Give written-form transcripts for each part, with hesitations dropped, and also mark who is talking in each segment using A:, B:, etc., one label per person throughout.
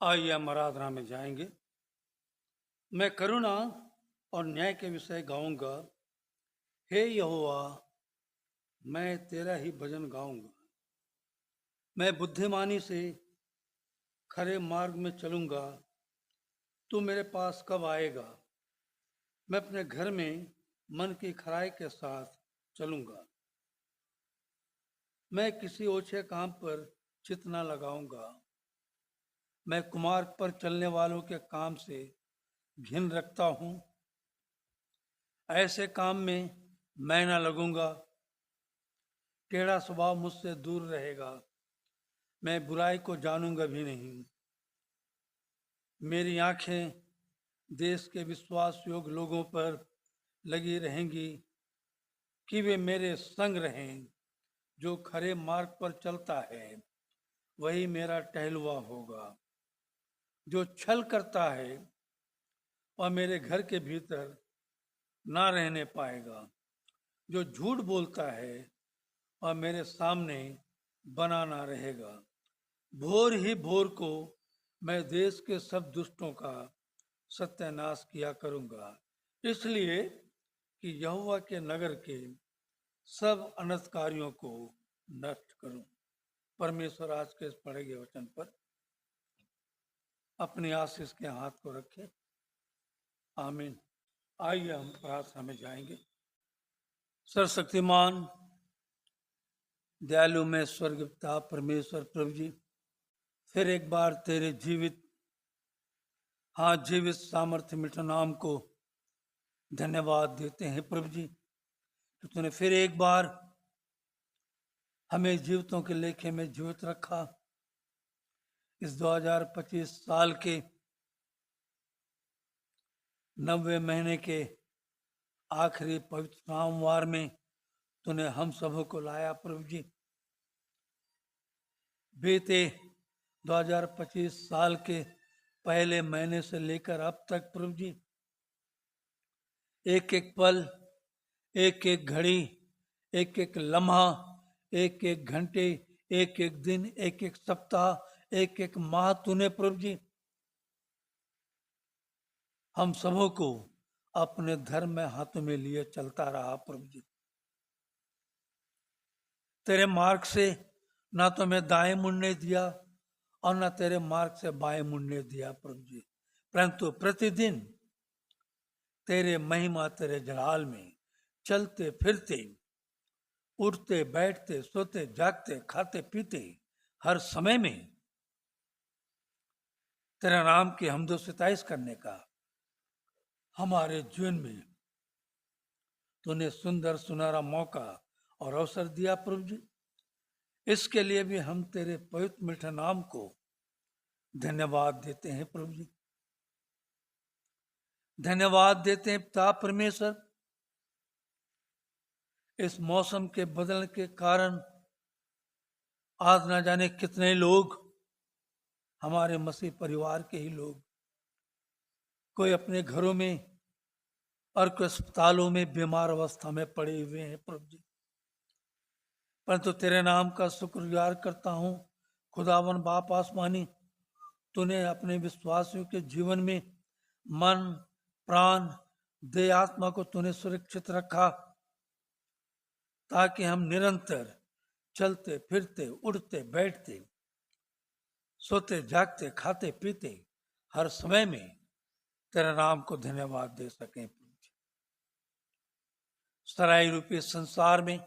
A: आइए हम आराधना में जाएंगे। मैं करुणा और न्याय के विषय गाऊंगा। हे यहोवा, मैं तेरा ही भजन गाऊंगा। मैं बुद्धिमानी से खरे मार्ग में चलूंगा। तू मेरे पास कब आएगा? मैं अपने घर में मन की खराई के साथ चलूंगा। मैं किसी ओछे काम पर चित न लगाऊंगा। मैं कुमार्ग पर चलने वालों के काम से घिन रखता हूँ। ऐसे काम में मैं न लगूंगा। टेढ़ा स्वभाव मुझसे दूर रहेगा। मैं बुराई को जानूंगा भी नहीं। मेरी आंखें देश के विश्वास योग्य लोगों पर लगी रहेंगी कि वे मेरे संग रहें। जो खरे मार्ग पर चलता है वही मेरा टहलुआ होगा। जो छल करता है वह मेरे घर के भीतर ना रहने पाएगा। जो झूठ बोलता है वह मेरे सामने बना ना रहेगा। भोर ही भोर को मैं देश के सब दुष्टों का सत्यानाश किया करूंगा, इसलिए कि यहोवा के नगर के सब अनर्थकारियों को नष्ट करूं। परमेश्वर आज के इस पढ़े गए वचन पर अपने आशीष के हाथ को रखे। आमीन। आइए हम प्रार्थना में जाएंगे। सर्वशक्तिमान दयालु में स्वर्ग पिता परमेश्वर प्रभु जी, फिर एक बार तेरे जीवित सामर्थ्य मिठ नाम को धन्यवाद देते हैं प्रभु जी कि तूने फिर एक बार हमें जीवितों के लेखे में जीवित रखा। इस 2025 साल के 90वें महीने के आखिरी पवित्र सोमवार में तूने हम सबों को लाया प्रभु जी। बीते 2025 साल के पहले महीने से लेकर अब तक प्रभु जी, एक एक पल, एक एक घड़ी, एक एक लम्हा, एक एक घंटे, एक एक दिन, एक एक सप्ताह, एक एक माह तूने प्रभु जी हम सबों को अपने धर्म में हाथों में लिए चलता रहा प्रभु जी। तेरे मार्ग से ना तो मैं दाएं मुड़ने दिया और ना तेरे मार्ग से बाएं मुड़ने दिया प्रभु जी, परंतु प्रतिदिन तेरे महिमा तेरे जलाल में चलते फिरते, उठते बैठते, सोते जागते, खाते पीते, हर समय में तेरा नाम की हमदो सिताइश करने का हमारे जीवन में तूने सुंदर सुनहरा मौका और अवसर दिया प्रभु जी। इसके लिए भी हम तेरे पवित्र मीठे नाम को धन्यवाद देते हैं प्रभु जी। धन्यवाद देते हैं पिता परमेश्वर। इस मौसम के बदलने के कारण आज ना जाने कितने लोग, हमारे मसीह परिवार के ही लोग, कोई अपने घरों में और कोई अस्पतालों में बीमार अवस्था में पड़े हुए हैं प्रभु जी, परंतु तेरे नाम का शुक्रगुजार करता हूँ खुदावन बाप आसमानी। तूने अपने विश्वासियों के जीवन में मन, प्राण, देह, आत्मा को तूने सुरक्षित रखा ताकि हम निरंतर चलते फिरते, उठते बैठते, सोते जागते, खाते पीते, हर समय में तेरे नाम को धन्यवाद दे सकें। सराय रूपी संसार में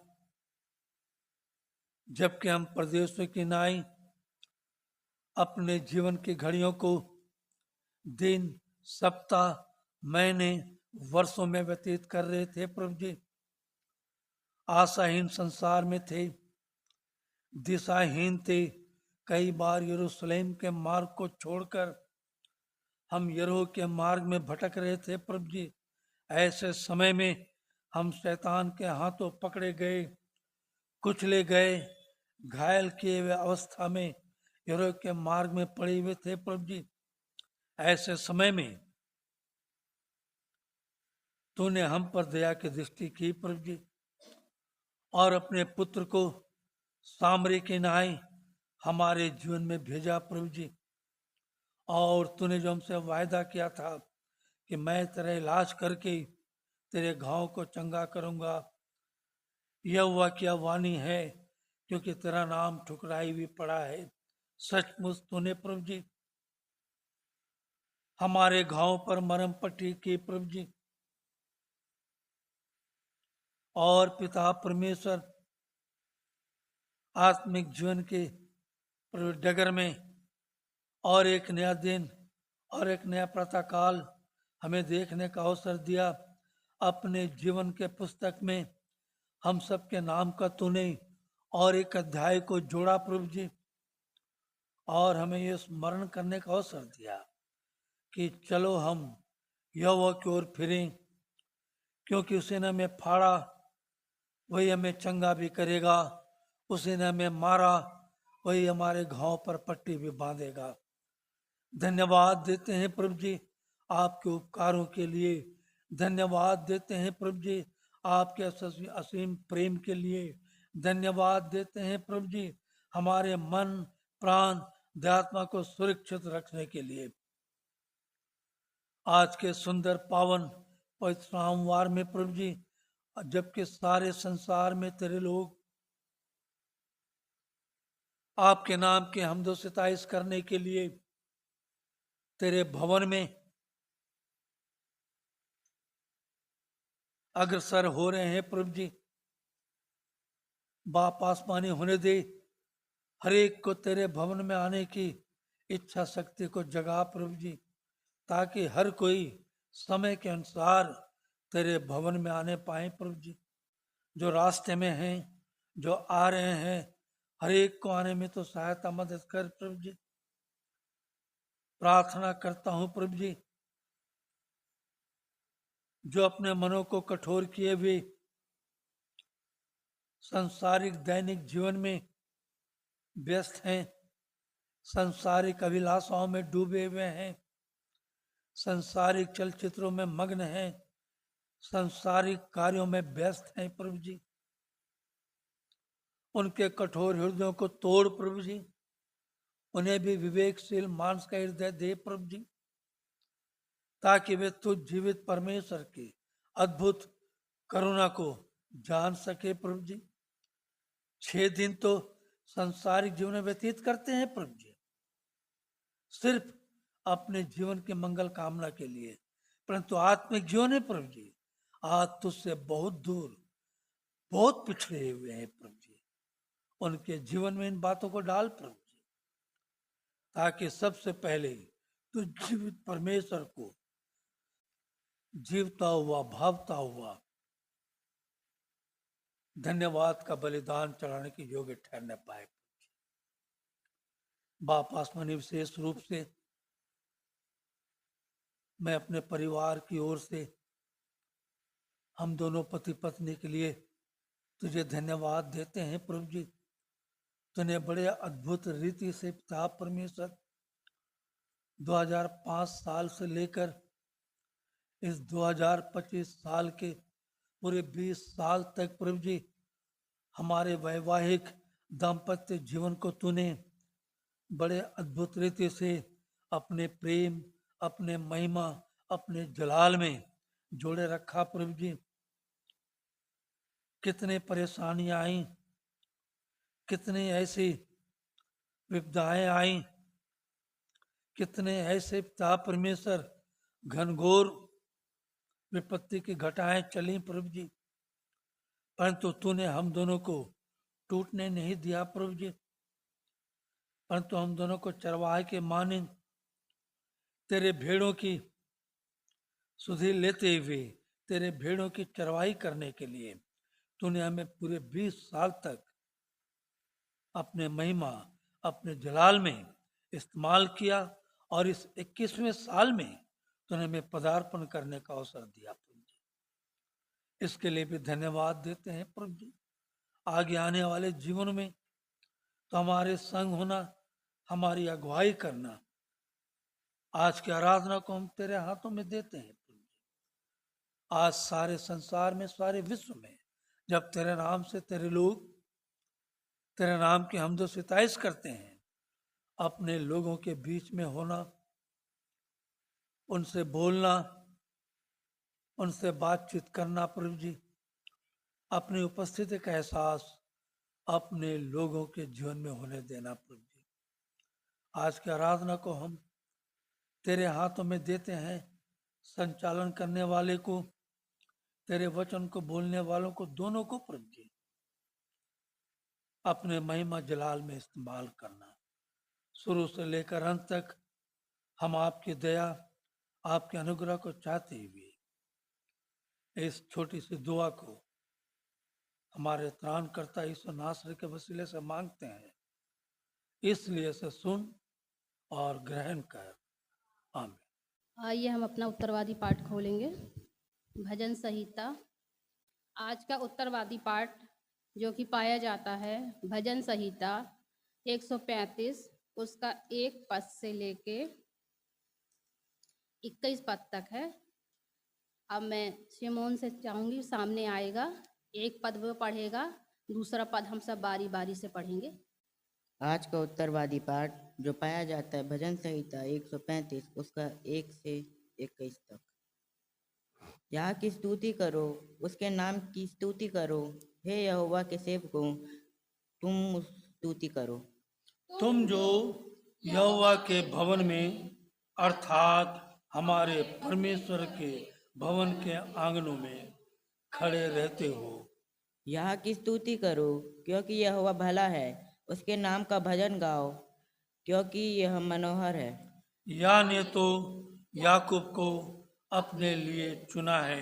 A: जबकि हम प्रदेशों की नाई अपने जीवन की घड़ियों को दिन, सप्ताह, महीने, वर्षों में व्यतीत कर रहे थे प्रभु जी, आशाहीन संसार में थे, दिशाहीन थे। कई बार यरूशलेम के मार्ग को छोड़कर हम यरीहो के मार्ग में भटक रहे थे प्रभु जी। ऐसे समय में हम शैतान के हाथों पकड़े गए, कुचले गए, घायल किए हुए अवस्था में यरीहो के मार्ग में पड़े हुए थे प्रभु जी। ऐसे समय में तूने हम पर दया की दृष्टि की प्रभु जी और अपने पुत्र को सामरी के नाई हमारे जीवन में भेजा प्रभु जी, और तूने जो हमसे वायदा किया था कि मैं तेरा इलाज करके तेरे घाव को चंगा करूंगा, यह हुआ क्या वाणी है, क्योंकि तेरा नाम ठुकराई भी पड़ा है। सचमुच तूने प्रभु जी हमारे घाव पर मरहम पट्टी की प्रभु जी। और पिता परमेश्वर आत्मिक जीवन के डगर में और एक नया दिन और एक नया प्रातःकाल हमें देखने का अवसर दिया। अपने जीवन के पुस्तक में हम सबके नाम का तूने और एक अध्याय को जोड़ा प्रभु जी, और हमें ये स्मरण करने का अवसर दिया कि चलो हम यहोवा की ओर फिरें, क्योंकि उसी ने हमें फाड़ा, वही हमें चंगा भी करेगा। उसी ने हमें मारा, वही हमारे घाव पर पट्टी भी बांधेगा। धन्यवाद देते हैं प्रभु जी आपके उपकारों के लिए। धन्यवाद देते हैं प्रभु जी आपके असीम प्रेम के लिए। धन्यवाद देते हैं प्रभु जी हमारे मन प्राण आत्मा को सुरक्षित रखने के लिए। आज के सुंदर पावन पवित्र सोमवार में प्रभु जी, जबकि सारे संसार में तेरे लोग आपके नाम के हमदो सिताइश करने के लिए तेरे भवन में अग्रसर हो रहे हैं प्रभु जी, बाप आसमानी होने दे हर एक को तेरे भवन में आने की इच्छा शक्ति को जगा प्रभु जी, ताकि हर कोई समय के अनुसार तेरे भवन में आने पाए प्रभु जी। जो रास्ते में हैं, जो आ रहे हैं, हर एक को आने में तो सहायता मदद कर प्रभु जी। प्रार्थना करता हूं प्रभु जी, जो अपने मनों को कठोर किए हुए संसारिक दैनिक जीवन में व्यस्त हैं, संसारिक अभिलाषाओं में डूबे हुए हैं, संसारिक चलचित्रों में मग्न हैं, संसारिक कार्यों में व्यस्त हैं प्रभु जी, उनके कठोर हृदयों को तोड़ प्रभु जी। उन्हें भी विवेकशील मानस का हृदय दे प्रभु जी, ताकि वे तुझ जीवित परमेश्वर की अद्भुत करुणा को जान सके प्रभु जी। 6 दिन तो संसारिक जीवन में व्यतीत करते हैं प्रभु जी, सिर्फ अपने जीवन के मंगल कामना के लिए, परंतु आत्मिक जीवन है प्रभु जी आज तुझसे बहुत दूर, बहुत पिछड़े हुए हैं प्रभु जी। उनके जीवन में इन बातों को डाल प्रभु जी, ताकि सबसे पहले तू जीवित परमेश्वर को जीवता हुआ भावता हुआ धन्यवाद का बलिदान चढ़ाने के योग्य ठहरने पाए। बाप आसमानी, विशेष रूप से मैं अपने परिवार की ओर से हम दोनों पति पत्नी के लिए तुझे धन्यवाद देते हैं प्रभु जी। तूने बड़े अद्भुत रीति से पिता परमेश्वर 2005 साल से लेकर इस 2025 साल के पूरे 20 साल तक प्रभु जी हमारे वैवाहिक दाम्पत्य जीवन को तूने बड़े अद्भुत रीति से अपने प्रेम, अपने महिमा, अपने जलाल में जोड़े रखा प्रभु जी। कितने परेशानियां आई, कितने ऐसी विपदाएं आई, कितने ऐसे पिता परमेश्वर घनघोर विपत्ति की घटाएं चली प्रभु जी, परंतु तूने हम दोनों को टूटने नहीं दिया प्रभु जी, परंतु हम दोनों को चरवाहे के माने तेरे भेड़ों की सुधि लेते हुए तेरे भेड़ों की चरवाही करने के लिए तूने हमें पूरे 20 साल तक अपने महिमा, अपने जलाल में इस्तेमाल किया, और इस 21वें साल में तूने हमें पदार्पण करने का अवसर दिया प्रभु जी। इसके लिए भी धन्यवाद देते हैं प्रभु जी। आगे आने वाले जीवन में तो हमारे संग होना, हमारी अगुवाई करना, आज की आराधना को हम तेरे हाथों में देते हैं प्रभु जी। आज सारे संसार में, सारे विश्व में जब तेरे नाम से तेरे लोग तेरे नाम की हमदो सिताइश करते हैं, अपने लोगों के बीच में होना उनसे बोलना, उनसे बातचीत करना प्रभु जी, अपनी उपस्थिति का एहसास अपने लोगों के जीवन में होने देना प्रभु जी। आज की आराधना को हम तेरे हाथों में देते हैं, संचालन करने वाले को, तेरे वचन को बोलने वालों को, दोनों को प्रभु जी अपने महिमा जलाल में इस्तेमाल करना। शुरू से लेकर अंत तक हम आपकी दया, आपके अनुग्रह को चाहते हुए इस छोटी सी दुआ को हमारे त्राणकर्ता यीशु नासरी के वसीले से मांगते हैं, इसलिए से सुन और ग्रहण कर। आमीन।
B: आइए हम अपना उत्तरवादी पाठ खोलेंगे। भजन संहिता। आज का उत्तरवादी पाठ जो कि पाया जाता है भजन संहिता 135 उसका 1 पद से लेके 21 पद तक है। अब मैं शिमोन से चाहूंगी, सामने आएगा, एक पद वो पढ़ेगा, दूसरा पद हम सब बारी बारी से पढ़ेंगे।
C: आज का उत्तरवादी पाठ जो पाया जाता है भजन संहिता 135 उसका 1 से 21 तक। यहाँ की स्तुति करो, उसके नाम की स्तुति करो, हे यहोवा के सेवकों तुम स्तुति करो।
A: तुम जो यहोवा के भवन में अर्थात हमारे परमेश्वर के भवन के आंगनों में खड़े रहते हो।
C: यहाँ की स्तुति करो क्योंकि यहोवा भला है, उसके नाम का भजन गाओ क्योंकि यह मनोहर है।
A: या ने तो याकूब को अपने लिए चुना है,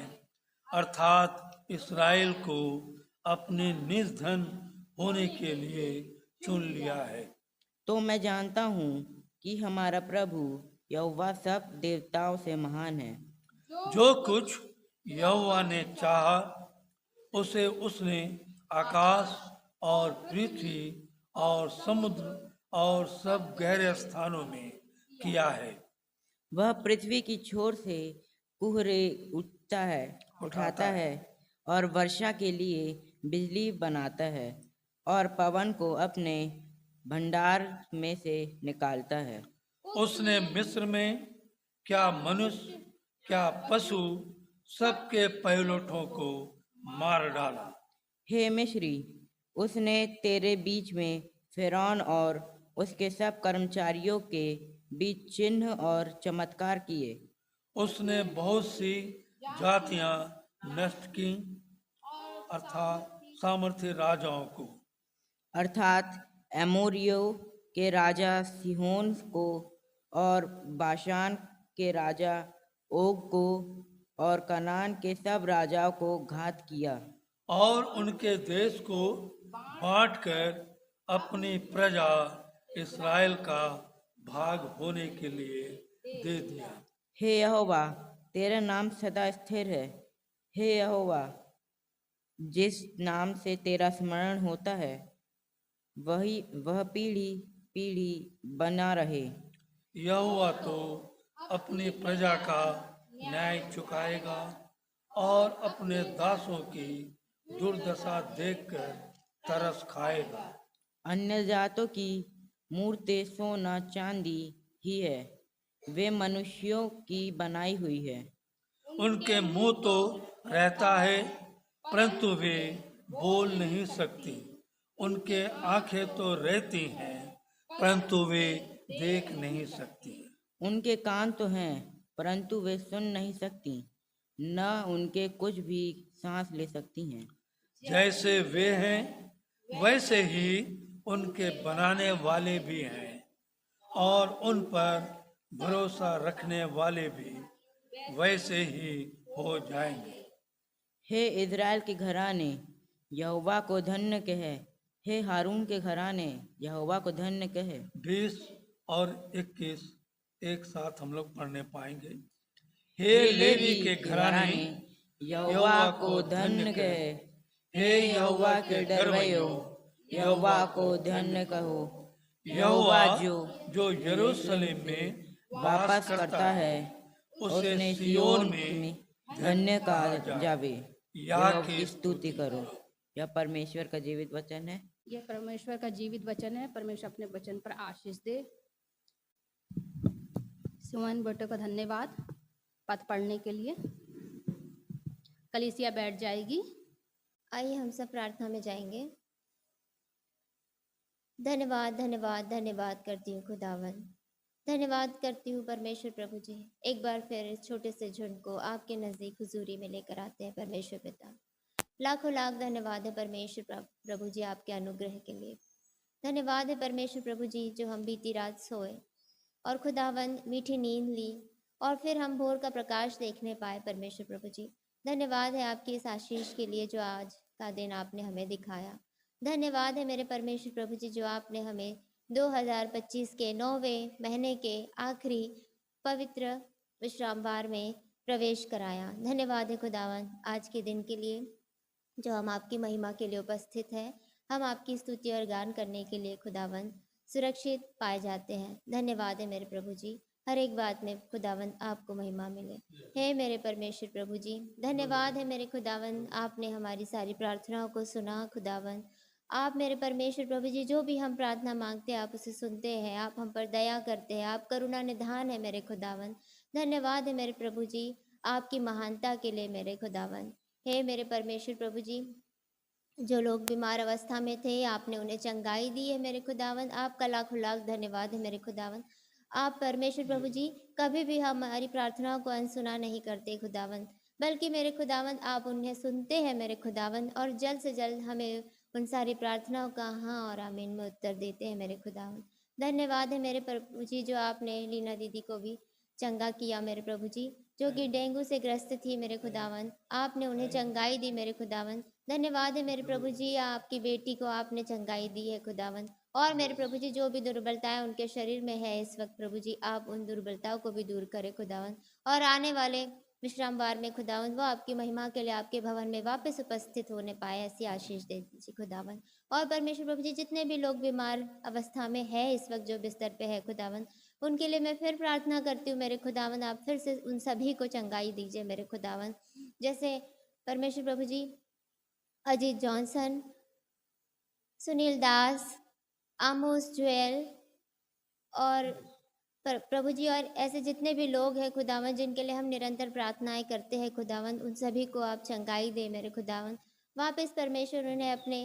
A: अर्थात इस्राएल को अपने निज धन होने के लिए चुन लिया है।
C: तो मैं जानता हूँ कि हमारा प्रभु यहोवा सब देवताओं से महान है।
A: जो कुछ यहोवा ने चाहा उसे उसने आकाश और पृथ्वी और समुद्र और सब गहरे स्थानों में किया है।
C: वह पृथ्वी की छोर से कुहरे उठाता है और वर्षा के लिए बिजली बनाता है और पवन को अपने भंडार में से निकालता है।
A: उसने मिस्र में क्या मनुष्य क्या पशु सबके पहिलौठों को मार डाला।
C: हे मिस्री, उसने तेरे बीच में फिरौन और उसके सब कर्मचारियों के बीच चिन्ह और चमत्कार किए।
A: उसने बहुत सी जातियां नष्ट की, अर्थात सामर्थ्य राजाओं को,
C: अर्थात एमोरियों के राजा सिहोन को और बाशान के राजा ओग को और कनान के सब राजाओं को घात किया
A: और उनके देश को बांटकर अपनी प्रजा इस्राएल का भाग होने के लिए दे दिया।
C: हे यहोवा, तेरा नाम सदा स्थिर है। हे यहोवा, जिस नाम से तेरा स्मरण होता है वह पीढ़ी पीढ़ी बना रहे।
A: यहोवा तो अपनी प्रजा का न्याय चुकाएगा और अपने दासों की दुर्दशा देखकर तरस खाएगा।
C: अन्य जातों की मूर्तें सोना चांदी ही है, वे मनुष्यों की बनाई हुई है।
A: उनके मुंह तो रहता है परंतु वे बोल नहीं सकती, उनके आंखें तो रहती हैं परंतु वे देख नहीं सकती।
C: उनके कान तो हैं परंतु वे सुन नहीं सकती, न उनके कुछ भी सांस ले सकती हैं।
A: जैसे वे हैं वैसे ही उनके बनाने वाले भी हैं और उन पर भरोसा रखने वाले भी वैसे ही हो जाएंगे।
C: हे इज़राइल के घराने, यहोवा को धन्य कहे। हे हारून के घराने, यहोवा को धन्य कहे।
A: 20 और 21 एक साथ हम लोग पढ़ने पाएंगे। हे लेवी के घराने,
C: यहोवा को धन्य कहे। हे यहोवा के डरवैयो, यहोवा को धन्य कहो।
A: यहोवा जो यरूशलेम में
C: वापस करता है उसने सियोन में धन्य कहा जावे। यहोवा की स्तुति करो। यह परमेश्वर का जीवित वचन है।
B: यह परमेश्वर का जीवित वचन है। परमेश्वर अपने वचन पर आशीष दे। सुमन बेटे को धन्यवाद। पद पढ़ने के लिए। कलीसिया बैठ जाएगी।
D: आइए हम सब प्रार्थना में जाएंगे। धन्यवाद धन्यवाद धन्यवाद करती हूँ खुदावन, धन्यवाद करती हूँ परमेश्वर प्रभु जी। एक बार फिर इस छोटे से झुंड को आपके नज़दीक हुजूरी में लेकर आते हैं परमेश्वर पिता। लाखों लाख धन्यवाद है परमेश्वर प्रभु जी आपके अनुग्रह के लिए। धन्यवाद है परमेश्वर प्रभु जी जो हम बीती रात सोए और खुदावन मीठी नींद ली और फिर हम भोर का प्रकाश देखने पाए परमेश्वर प्रभु जी। धन्यवाद है आपकी इस आशीष के लिए जो आज का दिन आपने हमें दिखाया। धन्यवाद है मेरे परमेश्वर प्रभु जी जो आपने हमें 2025 के 9वें महीने के आखिरी पवित्र विश्रामवार में प्रवेश कराया। धन्यवाद है खुदावन आज के दिन के लिए जो हम आपकी महिमा के लिए उपस्थित हैं। हम आपकी स्तुति और गान करने के लिए खुदावन सुरक्षित पाए जाते हैं। धन्यवाद है मेरे प्रभु जी, हर एक बात में खुदावन आपको महिमा मिले। हे मेरे परमेश्वर प्रभु जी, धन्यवाद है मेरे खुदावन, आपने हमारी सारी प्रार्थनाओं को सुना। खुदावन आप मेरे परमेश्वर प्रभु जी जो भी हम प्रार्थना मांगते हैं आप उसे सुनते हैं, आप हम पर दया करते हैं, आप करुणा निधान है मेरे खुदावन। धन्यवाद है मेरे प्रभु जी आपकी महानता के लिए मेरे खुदावन। हे मेरे परमेश्वर प्रभु जी, जो लोग बीमार अवस्था में थे आपने उन्हें चंगाई दी है मेरे खुदावन, आपका लाखों लाख धन्यवाद है मेरे खुदावन। आप परमेश्वर प्रभु जी कभी भी हमारी प्रार्थनाओं को अनसुना नहीं करते खुदावन, बल्कि मेरे खुदावन आप उन्हें सुनते हैं मेरे खुदावन और जल्द से जल्द हमें उन सारी प्रार्थनाओं का हाँ और आमीन में उत्तर देते हैं मेरे खुदावन। धन्यवाद है मेरे प्रभु जी जो आपने लीना दीदी को भी चंगा किया मेरे प्रभु जी, जो कि डेंगू से ग्रस्त थी मेरे खुदावन, आपने उन्हें चंगाई दी मेरे खुदावन। धन्यवाद है मेरे प्रभु जी आपकी बेटी को आपने चंगाई दी है खुदावन। और मेरे प्रभु जी जो भी दुर्बलताएं उनके शरीर में है इस वक्त प्रभु जी आप उन दुर्बलताओं को भी दूर करें खुदावन। और आने वाले विश्रामवार में खुदावन वो आपकी महिमा के लिए आपके भवन में वापस उपस्थित होने पाए, ऐसी आशीष दे दीजिए खुदावन। और परमेश्वर प्रभु जी जितने भी लोग बीमार अवस्था में है इस वक्त जो बिस्तर पे है खुदावन, उनके लिए मैं फिर प्रार्थना करती हूँ मेरे खुदावन, आप फिर से उन सभी को चंगाई दीजिए मेरे खुदावन। जैसे परमेश्वर प्रभु जी अजीत जॉनसन, सुनील दास, आमोस जुएल और प्रभु जी और ऐसे जितने भी लोग हैं खुदावन जिनके लिए हम निरंतर प्रार्थनाएं करते हैं खुदावन, उन सभी को आप चंगाई दे मेरे खुदावन। वापस परमेश्वर उन्हें अपने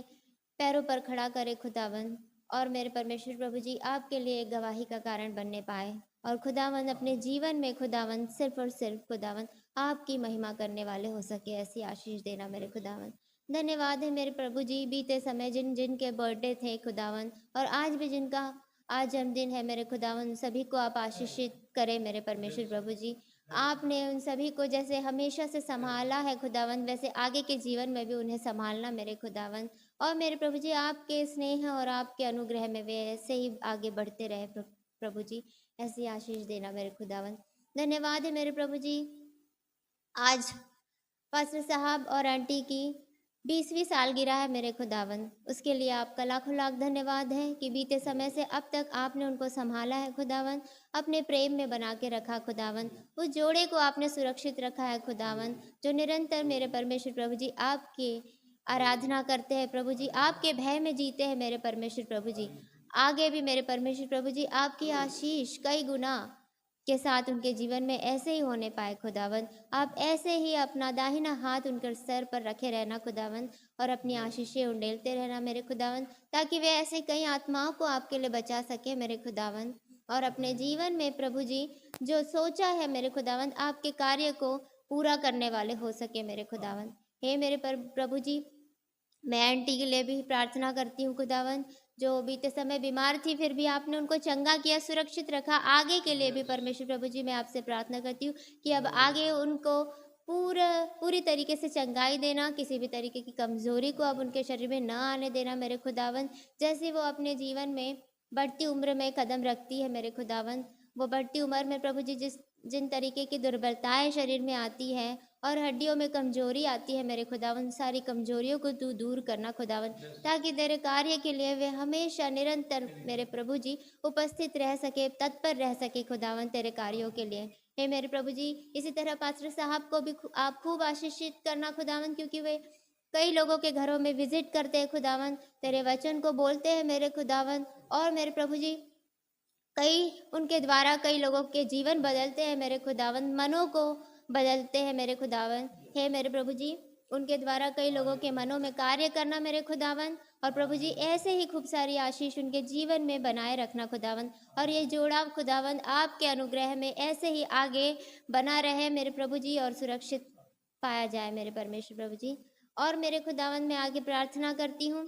D: पैरों पर खड़ा करे खुदावन, और मेरे परमेश्वर प्रभु जी आपके लिए एक गवाही का कारण बनने पाए और खुदावन अपने जीवन में खुदावन सिर्फ और सिर्फ खुदावन आपकी महिमा करने वाले हो सके, ऐसी आशीष देना मेरे खुदावन। धन्यवाद है मेरे प्रभु जी बीते समय जिन जिन के बर्थडे थे खुदावन और आज भी जिनका आज जन्मदिन है मेरे खुदावन, उन सभी को आप आशीषित करें मेरे परमेश्वर प्रभु जी। आपने उन सभी को जैसे हमेशा से संभाला है खुदावन वैसे आगे के जीवन में भी उन्हें संभालना मेरे खुदावन। और मेरे प्रभु जी आपके स्नेह और आपके अनुग्रह में वे ऐसे ही आगे बढ़ते रहे प्रभु जी, ऐसी आशीष देना मेरे खुदावन। धन्यवाद है मेरे प्रभु जी आज पास्टर साहब और आंटी की 20वीं सालगिरह है मेरे खुदावन, उसके लिए आपका लाखों लाख धन्यवाद है कि बीते समय से अब तक आपने उनको संभाला है खुदावन, अपने प्रेम में बना के रखा खुदावन। उस जोड़े को आपने सुरक्षित रखा है खुदावन जो निरंतर मेरे परमेश्वर प्रभु जी आपकी आराधना करते हैं प्रभु जी, आपके भय में जीते हैं मेरे परमेश्वर प्रभु जी। आगे भी मेरे परमेश्वर प्रभु जी आपकी आशीष कई गुना के साथ उनके जीवन में ऐसे ही होने पाए खुदावन। आप ऐसे ही अपना दाहिना हाथ उनके सर पर रखे रहना खुदावन और अपनी आशीषें उंडेलते रहना मेरे खुदावन, ताकि वे ऐसे कई आत्माओं को आपके लिए बचा सके मेरे खुदावन। और अपने जीवन में प्रभु जी जो सोचा है मेरे खुदावन आपके कार्य को पूरा करने वाले हो सके मेरे खुदावन। हे मेरे प्रभु जी मैं आंटी के लिए भी प्रार्थना करती हूँ खुदावन, जो बीते समय बीमार थी फिर भी आपने उनको चंगा किया, सुरक्षित रखा। आगे के लिए भी परमेश्वर प्रभु जी मैं आपसे प्रार्थना करती हूँ कि अब आगे उनको पूरी तरीके से चंगाई देना, किसी भी तरीके की कमजोरी को अब उनके शरीर में ना आने देना मेरे खुदावन। जैसे वो अपने जीवन में बढ़ती उम्र में कदम रखती है मेरे खुदावन, वो बढ़ती उम्र में प्रभु जी जिन तरीके की दुर्बलताएं शरीर में आती है और हड्डियों में कमजोरी आती है मेरे खुदावन, सारी कमजोरियों को तू दूर करना खुदावन, ताकि तेरे कार्य के लिए वे हमेशा निरंतर मेरे प्रभु जी उपस्थित रह सके, तत्पर रह सके खुदावन तेरे कार्यों के लिए। हे मेरे प्रभु जी इसी तरह पास्टर साहब को भी आप खूब आशीषित करना खुदावन, क्योंकि वे कई लोगों के घरों में विजिट करते हैं खुदावन, तेरे वचन को बोलते हैं मेरे खुदावन। और मेरे प्रभु जी उनके द्वारा कई लोगों के जीवन बदलते हैं मेरे खुदावन, मनों को बदलते हैं मेरे खुदावन। हे मेरे प्रभु जी, उनके द्वारा कई लोगों के मनों में कार्य करना मेरे खुदावन, और प्रभु जी ऐसे ही खूब सारी आशीष उनके जीवन में बनाए रखना खुदावन, और ये जोड़ा खुदावन आपके अनुग्रह में ऐसे ही आगे बना रहे मेरे प्रभु जी, और सुरक्षित पाया जाए मेरे परमेश्वर प्रभु जी। और मेरे खुदावन मैं आगे प्रार्थना करती हूँ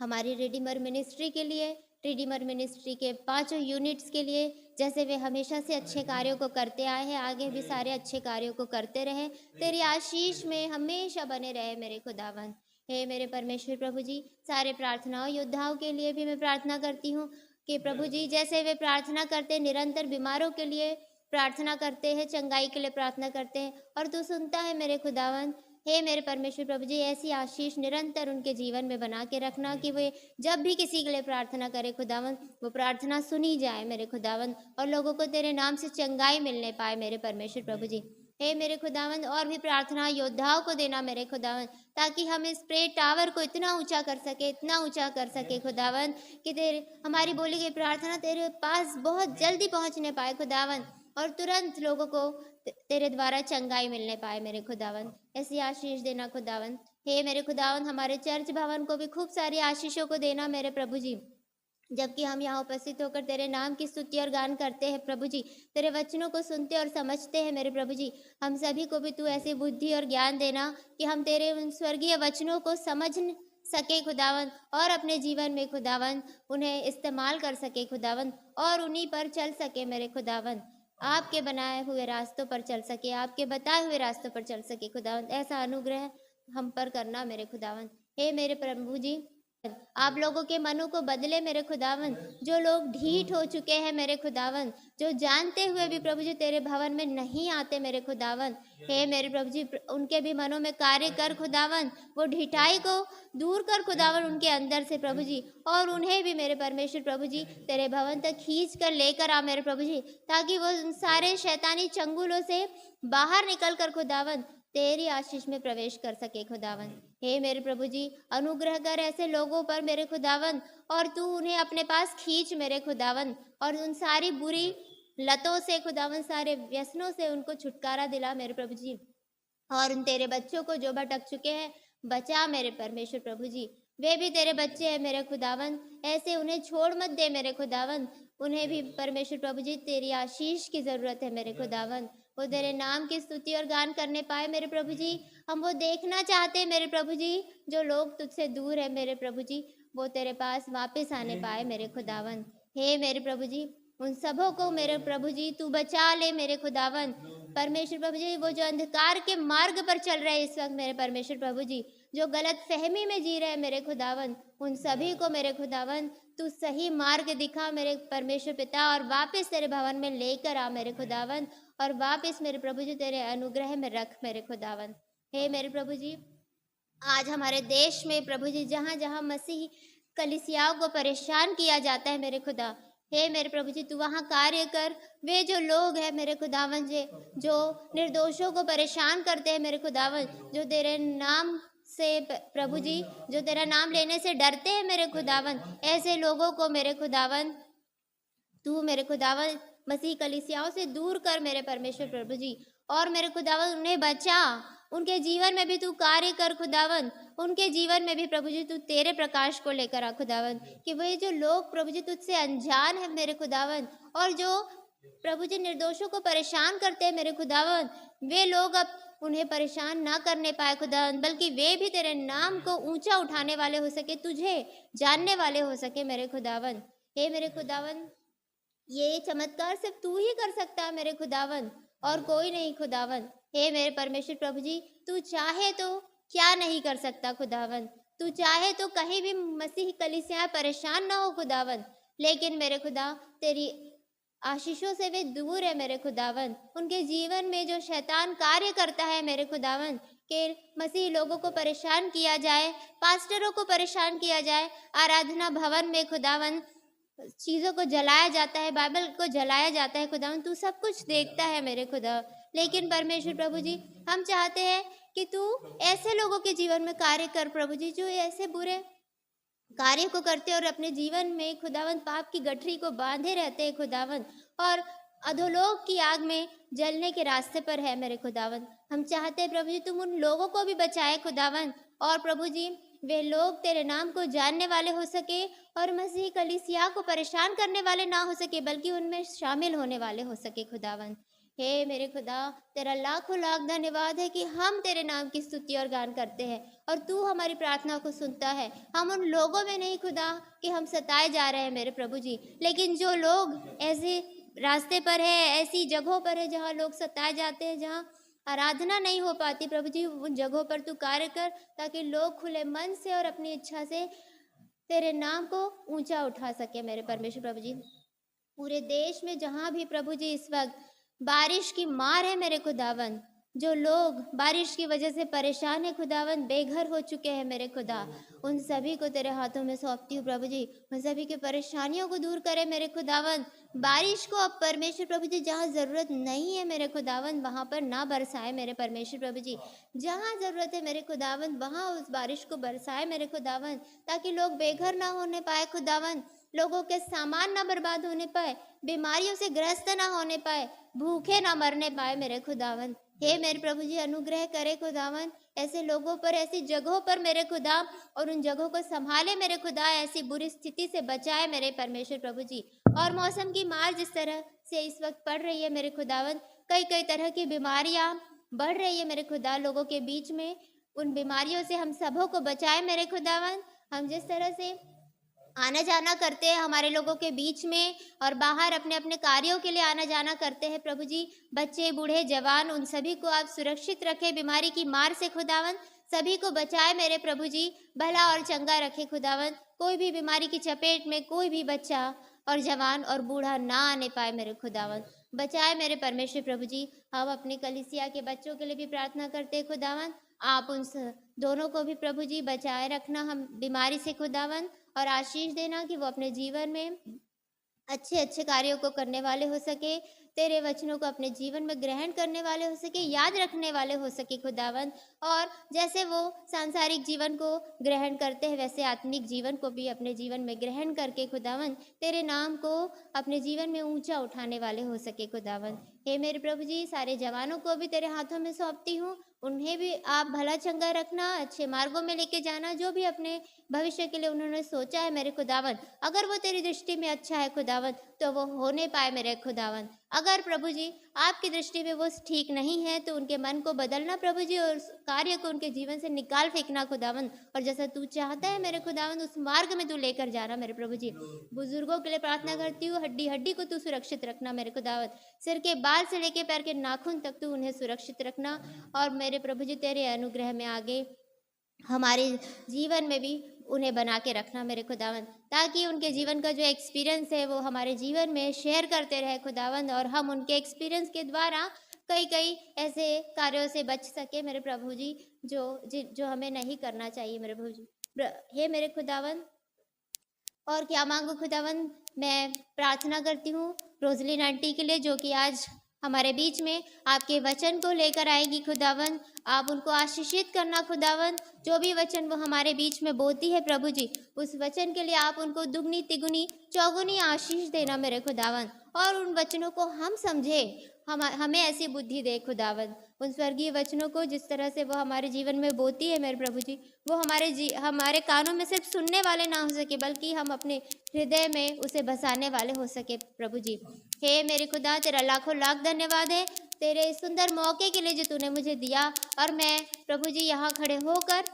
D: हमारी रिडीमर मिनिस्ट्री के लिए, रिडीमर मिनिस्ट्री के 5 यूनिट्स के लिए, जैसे वे हमेशा से अच्छे कार्यों को करते आए हैं, आगे भी सारे अच्छे कार्यों को करते रहे, तेरी आशीष में हमेशा बने रहे मेरे खुदावन। हे मेरे परमेश्वर प्रभु जी, सारे प्रार्थनाओं योद्धाओं के लिए भी मैं प्रार्थना करती हूँ कि प्रभु जी जैसे वे प्रार्थना करते, निरंतर बीमारों के लिए प्रार्थना करते हैं, चंगाई के लिए प्रार्थना करते हैं, और तू सुनता है मेरे खुदावन। हे मेरे परमेश्वर प्रभु जी, ऐसी आशीष निरंतर उनके जीवन में बना के रखना कि वे जब भी किसी के लिए प्रार्थना करे खुदावन, वो प्रार्थना सुनी जाए मेरे खुदावन, और लोगों को तेरे नाम से चंगाई मिलने पाए मेरे परमेश्वर प्रभु जी। हे मेरे खुदावन, और भी प्रार्थना योद्धाओं को देना मेरे खुदावन, ताकि हम इस प्रे टावर को इतना ऊंचा कर सके, इतना ऊंचा कर सके खुदावन, कि तेरे हमारी बोली गई प्रार्थना तेरे पास बहुत जल्दी पहुंचने पाए खुदावन, और तुरंत लोगों को तेरे द्वारा चंगाई मिलने पाए मेरे खुदावन। ऐसी आशीष देना खुदावन। हे मेरे खुदावन, हमारे चर्च भवन को भी खूब सारी आशीषों को देना मेरे प्रभु जी, जबकि हम यहाँ उपस्थित होकर तेरे नाम की स्तुति और गान करते हैं प्रभु जी, तेरे वचनों को सुनते और समझते हैं मेरे प्रभु जी। हम सभी को भी तू ऐसी बुद्धि और ज्ञान देना कि हम तेरे उन स्वर्गीय वचनों को समझ सके खुदावन, और अपने जीवन में खुदावन उन्हें इस्तेमाल कर सके खुदावन, और उन्हीं पर चल सके मेरे खुदावन, आपके बनाए हुए रास्तों पर चल सके, आपके बताए हुए रास्तों पर चल सके खुदावन। ऐसा अनुग्रह हम पर करना मेरे खुदावन। हे मेरे प्रभु जी, आप लोगों के मनों को बदले मेरे खुदावन, जो लोग ढीठ हो चुके हैं मेरे खुदावन, जो जानते हुए भी प्रभु जी तेरे भवन में नहीं आते मेरे खुदावन, हे मेरे प्रभु जी उनके भी मनों में कार्य कर खुदावन, वो ढिठाई को दूर कर खुदावन उनके अंदर से प्रभु जी, और उन्हें भी मेरे परमेश्वर प्रभु जी तेरे भवन तक खींच कर लेकर आ मेरे प्रभु जी, ताकि वो उन सारे शैतानी चंगुलों से बाहर निकल कर खुदावन तेरी आशीष में प्रवेश कर सके खुदावन। हे मेरे प्रभु जी, अनुग्रह कर ऐसे लोगों पर मेरे खुदावन, और तू उन्हें अपने पास खींच मेरे खुदावन, और उन सारी बुरी लतों से खुदावन, सारे व्यसनों से उनको छुटकारा दिला मेरे प्रभु जी, और उन तेरे बच्चों को जो भटक चुके हैं बचा मेरे परमेश्वर प्रभु जी। वे भी तेरे बच्चे हैं मेरे खुदावन, ऐसे उन्हें छोड़ मत दे मेरे खुदावन, उन्हें भी परमेश्वर प्रभु जी तेरी आशीष की जरूरत है मेरे खुदावन। वो तेरे नाम की स्तुति और गान करने पाए मेरे प्रभु जी। हम वो देखना चाहते हैं मेरे प्रभु जी, जो लोग तुझसे दूर है मेरे प्रभु जी, वो तेरे पास वापस आने पाए मेरे खुदावन। हे मेरे प्रभु जी, उन सबों को मेरे प्रभु जी तू बचा ले मेरे खुदावन। परमेश्वर प्रभु जी, वो जो अंधकार के मार्ग पर चल रहे हैं इस वक्त मेरे परमेश्वर प्रभु जी, जो गलत फहमी में जी रहे हैं मेरे खुदावन, उन सभी को मेरे खुदावन तू सही मार्ग दिखा मेरे परमेश्वर पिता, और वापस तेरे भवन में लेकर आ मेरे खुदावन, और वापस मेरे प्रभु जी तेरे अनुग्रह में रख मेरे खुदावन। हे मेरे प्रभु जी, आज हमारे देश में प्रभु जी जहाँ जहाँ मसीह कलीसियाओं को परेशान किया जाता है मेरे खुदा, हे मेरे प्रभु जी तू वहाँ कार्य कर। वे जो लोग हैं मेरे खुदावन जी, जो निर्दोषों को परेशान करते हैं मेरे खुदावन, जो तेरे नाम से प्रभु जी, जो तेरा नाम लेने से डरते हैं मेरे खुदावन, ऐसे लोगों को मेरे खुदावन तू मेरे खुदावन मसीह कलीसियाओं से दूर कर मेरे परमेश्वर प्रभु जी, और मेरे खुदावन उन्हें बचा, उनके जीवन में भी तू कार्य कर खुदावन, उनके जीवन में भी प्रभु जी तू तेरे प्रकाश को लेकर आ खुदावन, कि वे जो लोग प्रभु जी तुझसे अनजान है मेरे खुदावन, और जो प्रभु जी निर्दोषों को परेशान करते हैं मेरे खुदावन, वे लोग अब उन्हें परेशान ना करने पाए खुदावन, बल्कि वे भी तेरे नाम को ऊंचा उठाने वाले हो सके, तुझे जानने वाले हो सके मेरे खुदावन। हे मेरे खुदावन, ये चमत्कार सिर्फ तू ही कर सकता है मेरे खुदावन, और कोई नहीं खुदावन। हे मेरे परमेश्वर प्रभु जी, तू चाहे तो क्या नहीं कर सकता खुदावन, तू चाहे तो कहीं भी मसीह कलीसियां परेशान ना हो खुदावन, लेकिन मेरे खुदा तेरी आशीषों से वे दूर है मेरे खुदावन। उनके जीवन में जो शैतान कार्य करता है मेरे खुदावन, कि मसीह लोगों को परेशान किया जाए, पास्टरों को परेशान किया जाए, आराधना भवन में खुदावन चीज़ों को जलाया जाता है, बाइबल को जलाया जाता है खुदावन, तू सब कुछ देखता है मेरे खुदा। लेकिन परमेश्वर प्रभु जी, हम चाहते हैं कि तू ऐसे लोगों के जीवन में कार्य कर प्रभु जी, जो ऐसे बुरे कार्य को करते और अपने जीवन में खुदावन पाप की गठरी को बांधे रहते हैं खुदावन, और अधोलोक की आग में जलने के रास्ते पर है मेरे खुदावन। हम चाहते हैं प्रभु जी तुम उन लोगों को भी बचाए खुदावन, और प्रभु जी वे लोग तेरे नाम को जानने वाले हो सके और मसीह कलीसिया को परेशान करने वाले ना हो सके, बल्कि उनमें शामिल होने वाले हो सके खुदावन। हे मेरे खुदा, तेरा लाखों लाख धन्यवाद है कि हम तेरे नाम की स्तुति और गान करते हैं और तू हमारी प्रार्थना को सुनता है। हम उन लोगों में नहीं खुदा कि हम सताए जा रहे हैं मेरे प्रभु जी, लेकिन जो लोग ऐसे रास्ते पर है, ऐसी जगहों पर है जहाँ लोग सताए जाते हैं, जहाँ आराधना नहीं हो पाती, प्रभु जी उन जगहों पर तू कार्य कर, ताकि लोग खुले मन से और अपनी इच्छा से तेरे नाम को ऊंचा उठा सके मेरे परमेश्वर प्रभु जी। पूरे देश में जहाँ भी प्रभु जी इस वक्त बारिश की मार है मेरे खुदावन, जो लोग बारिश की वजह से परेशान है खुदावन, बेघर हो चुके हैं मेरे खुदा, उन सभी को तेरे हाथों में सौंपती हूँ प्रभु जी। उन सभी की परेशानियों को दूर करे मेरे खुदावन। बारिश को अब परमेश्वर प्रभु जी जहाँ ज़रूरत नहीं है मेरे खुदावन, वहाँ पर ना बरसाए मेरे परमेश्वर प्रभु जी। जहाँ ज़रूरत है मेरे खुदावन, वहाँ उस बारिश को बरसाए मेरे खुदावन, ताकि लोग बेघर ना होने पाए खुदावन, लोगों के सामान ना बर्बाद होने पाए, बीमारियों से ग्रस्त ना होने पाए, भूखे ना मरने पाए मेरे खुदावन। हे मेरे प्रभु जी अनुग्रह करे खुदावन ऐसे लोगों पर, ऐसी जगहों पर मेरे खुदा, और उन जगहों को संभाले मेरे खुदा, ऐसी बुरी स्थिति से बचाए मेरे परमेश्वर प्रभु जी। और मौसम की मार जिस तरह से इस वक्त पड़ रही है मेरे खुदावन, कई कई तरह की बीमारियां बढ़ रही है मेरे खुदा लोगों के बीच में, उन बीमारियों से हम सबों को बचाए मेरे खुदावन। हम जिस तरह से आना जाना करते हैं हमारे लोगों के बीच में और बाहर अपने अपने कार्यों के लिए आना जाना करते हैं प्रभु जी, बच्चे बूढ़े जवान उन सभी को आप सुरक्षित रखें बीमारी की मार से खुदावन, सभी को बचाए मेरे प्रभु जी, भला और चंगा रखे खुदावन। कोई भी बीमारी की चपेट में कोई भी बच्चा और जवान और बूढ़ा ना आने पाए मेरे खुदावन, बचाए मेरे परमेश्वर प्रभु जी। हम अपने कलीसिया के बच्चों के लिए भी प्रार्थना करते हैं खुदावन, आप उन दोनों को भी प्रभु जी बचाए रखना हम बीमारी से खुदावन, और आशीष देना कि वो अपने जीवन में अच्छे अच्छे कार्यों को करने वाले हो सके, तेरे वचनों को अपने जीवन में ग्रहण करने वाले हो सके, याद रखने वाले हो सके खुदावन। और जैसे वो सांसारिक जीवन को ग्रहण करते हैं वैसे आत्मिक जीवन को भी अपने जीवन में ग्रहण करके खुदावन तेरे नाम को अपने जीवन में ऊंचा उठाने वाले हो सके खुदावन। हे मेरे प्रभु जी, सारे जवानों को भी तेरे हाथों में सौंपती हूँ, उन्हें भी आप भला चंगा रखना, अच्छे मार्गों में लेके जाना, जो भी अपने भविष्य के लिए उन्होंने सोचा है मेरे खुदावन, अगर वो तेरी दृष्टि में अच्छा है खुदावन तो वो होने पाए मेरे खुदावन। अगर प्रभु जी आपकी दृष्टि में वो ठीक नहीं है तो उनके मन को बदलना प्रभु जी, और उस कार्य को उनके जीवन से निकाल फेंकना खुदावन, और जैसा तू चाहता है मेरे खुदावन उस मार्ग में तू लेकर जाना मेरे प्रभु जी। बुजुर्गों के लिए प्रार्थना करती हूँ, हड्डी हड्डी को तू सुरक्षित रखना मेरे खुदावन, सिर के बाल से लेके पैर के नाखून तक तू उन्हें सुरक्षित रखना, और मेरे प्रभु जी तेरे अनुग्रह में आगे हमारे जीवन में भी उन्हें बना के रखना मेरे खुदावन, ताकि उनके जीवन का जो एक्सपीरियंस है वो हमारे जीवन में शेयर करते रहे खुदावन, और हम उनके एक्सपीरियंस के द्वारा कई ऐसे कार्यों से बच सके मेरे प्रभु जी जो हमें नहीं करना चाहिए मेरे प्रभु जी। हे मेरे खुदावन, और क्या मांगू खुदावन, मैं प्रार्थना करती हूँ रोजलिन आंटी के लिए जो कि आज हमारे बीच में आपके वचन को लेकर आएगी खुदावन, आप उनको आशीषित करना खुदावन, जो भी वचन वो हमारे बीच में बोलती है प्रभु जी, उस वचन के लिए आप उनको दुगनी तिगुनी चौगुनी आशीष देना मेरे खुदावन, और उन वचनों को हम समझे, हमें ऐसी बुद्धि दे खुदावन, उन स्वर्गीय वचनों को जिस तरह से वो हमारे जीवन में बोलती है मेरे प्रभु जी, वो हमारे कानों में सिर्फ सुनने वाले ना हो सके, बल्कि हम अपने हृदय में उसे बसाने वाले हो सके प्रभु जी। हे मेरे खुदा, तेरा लाखों लाख धन्यवाद है तेरे इस सुंदर मौके के लिए जो तूने मुझे दिया, और मैं प्रभु जी यहाँ खड़े होकर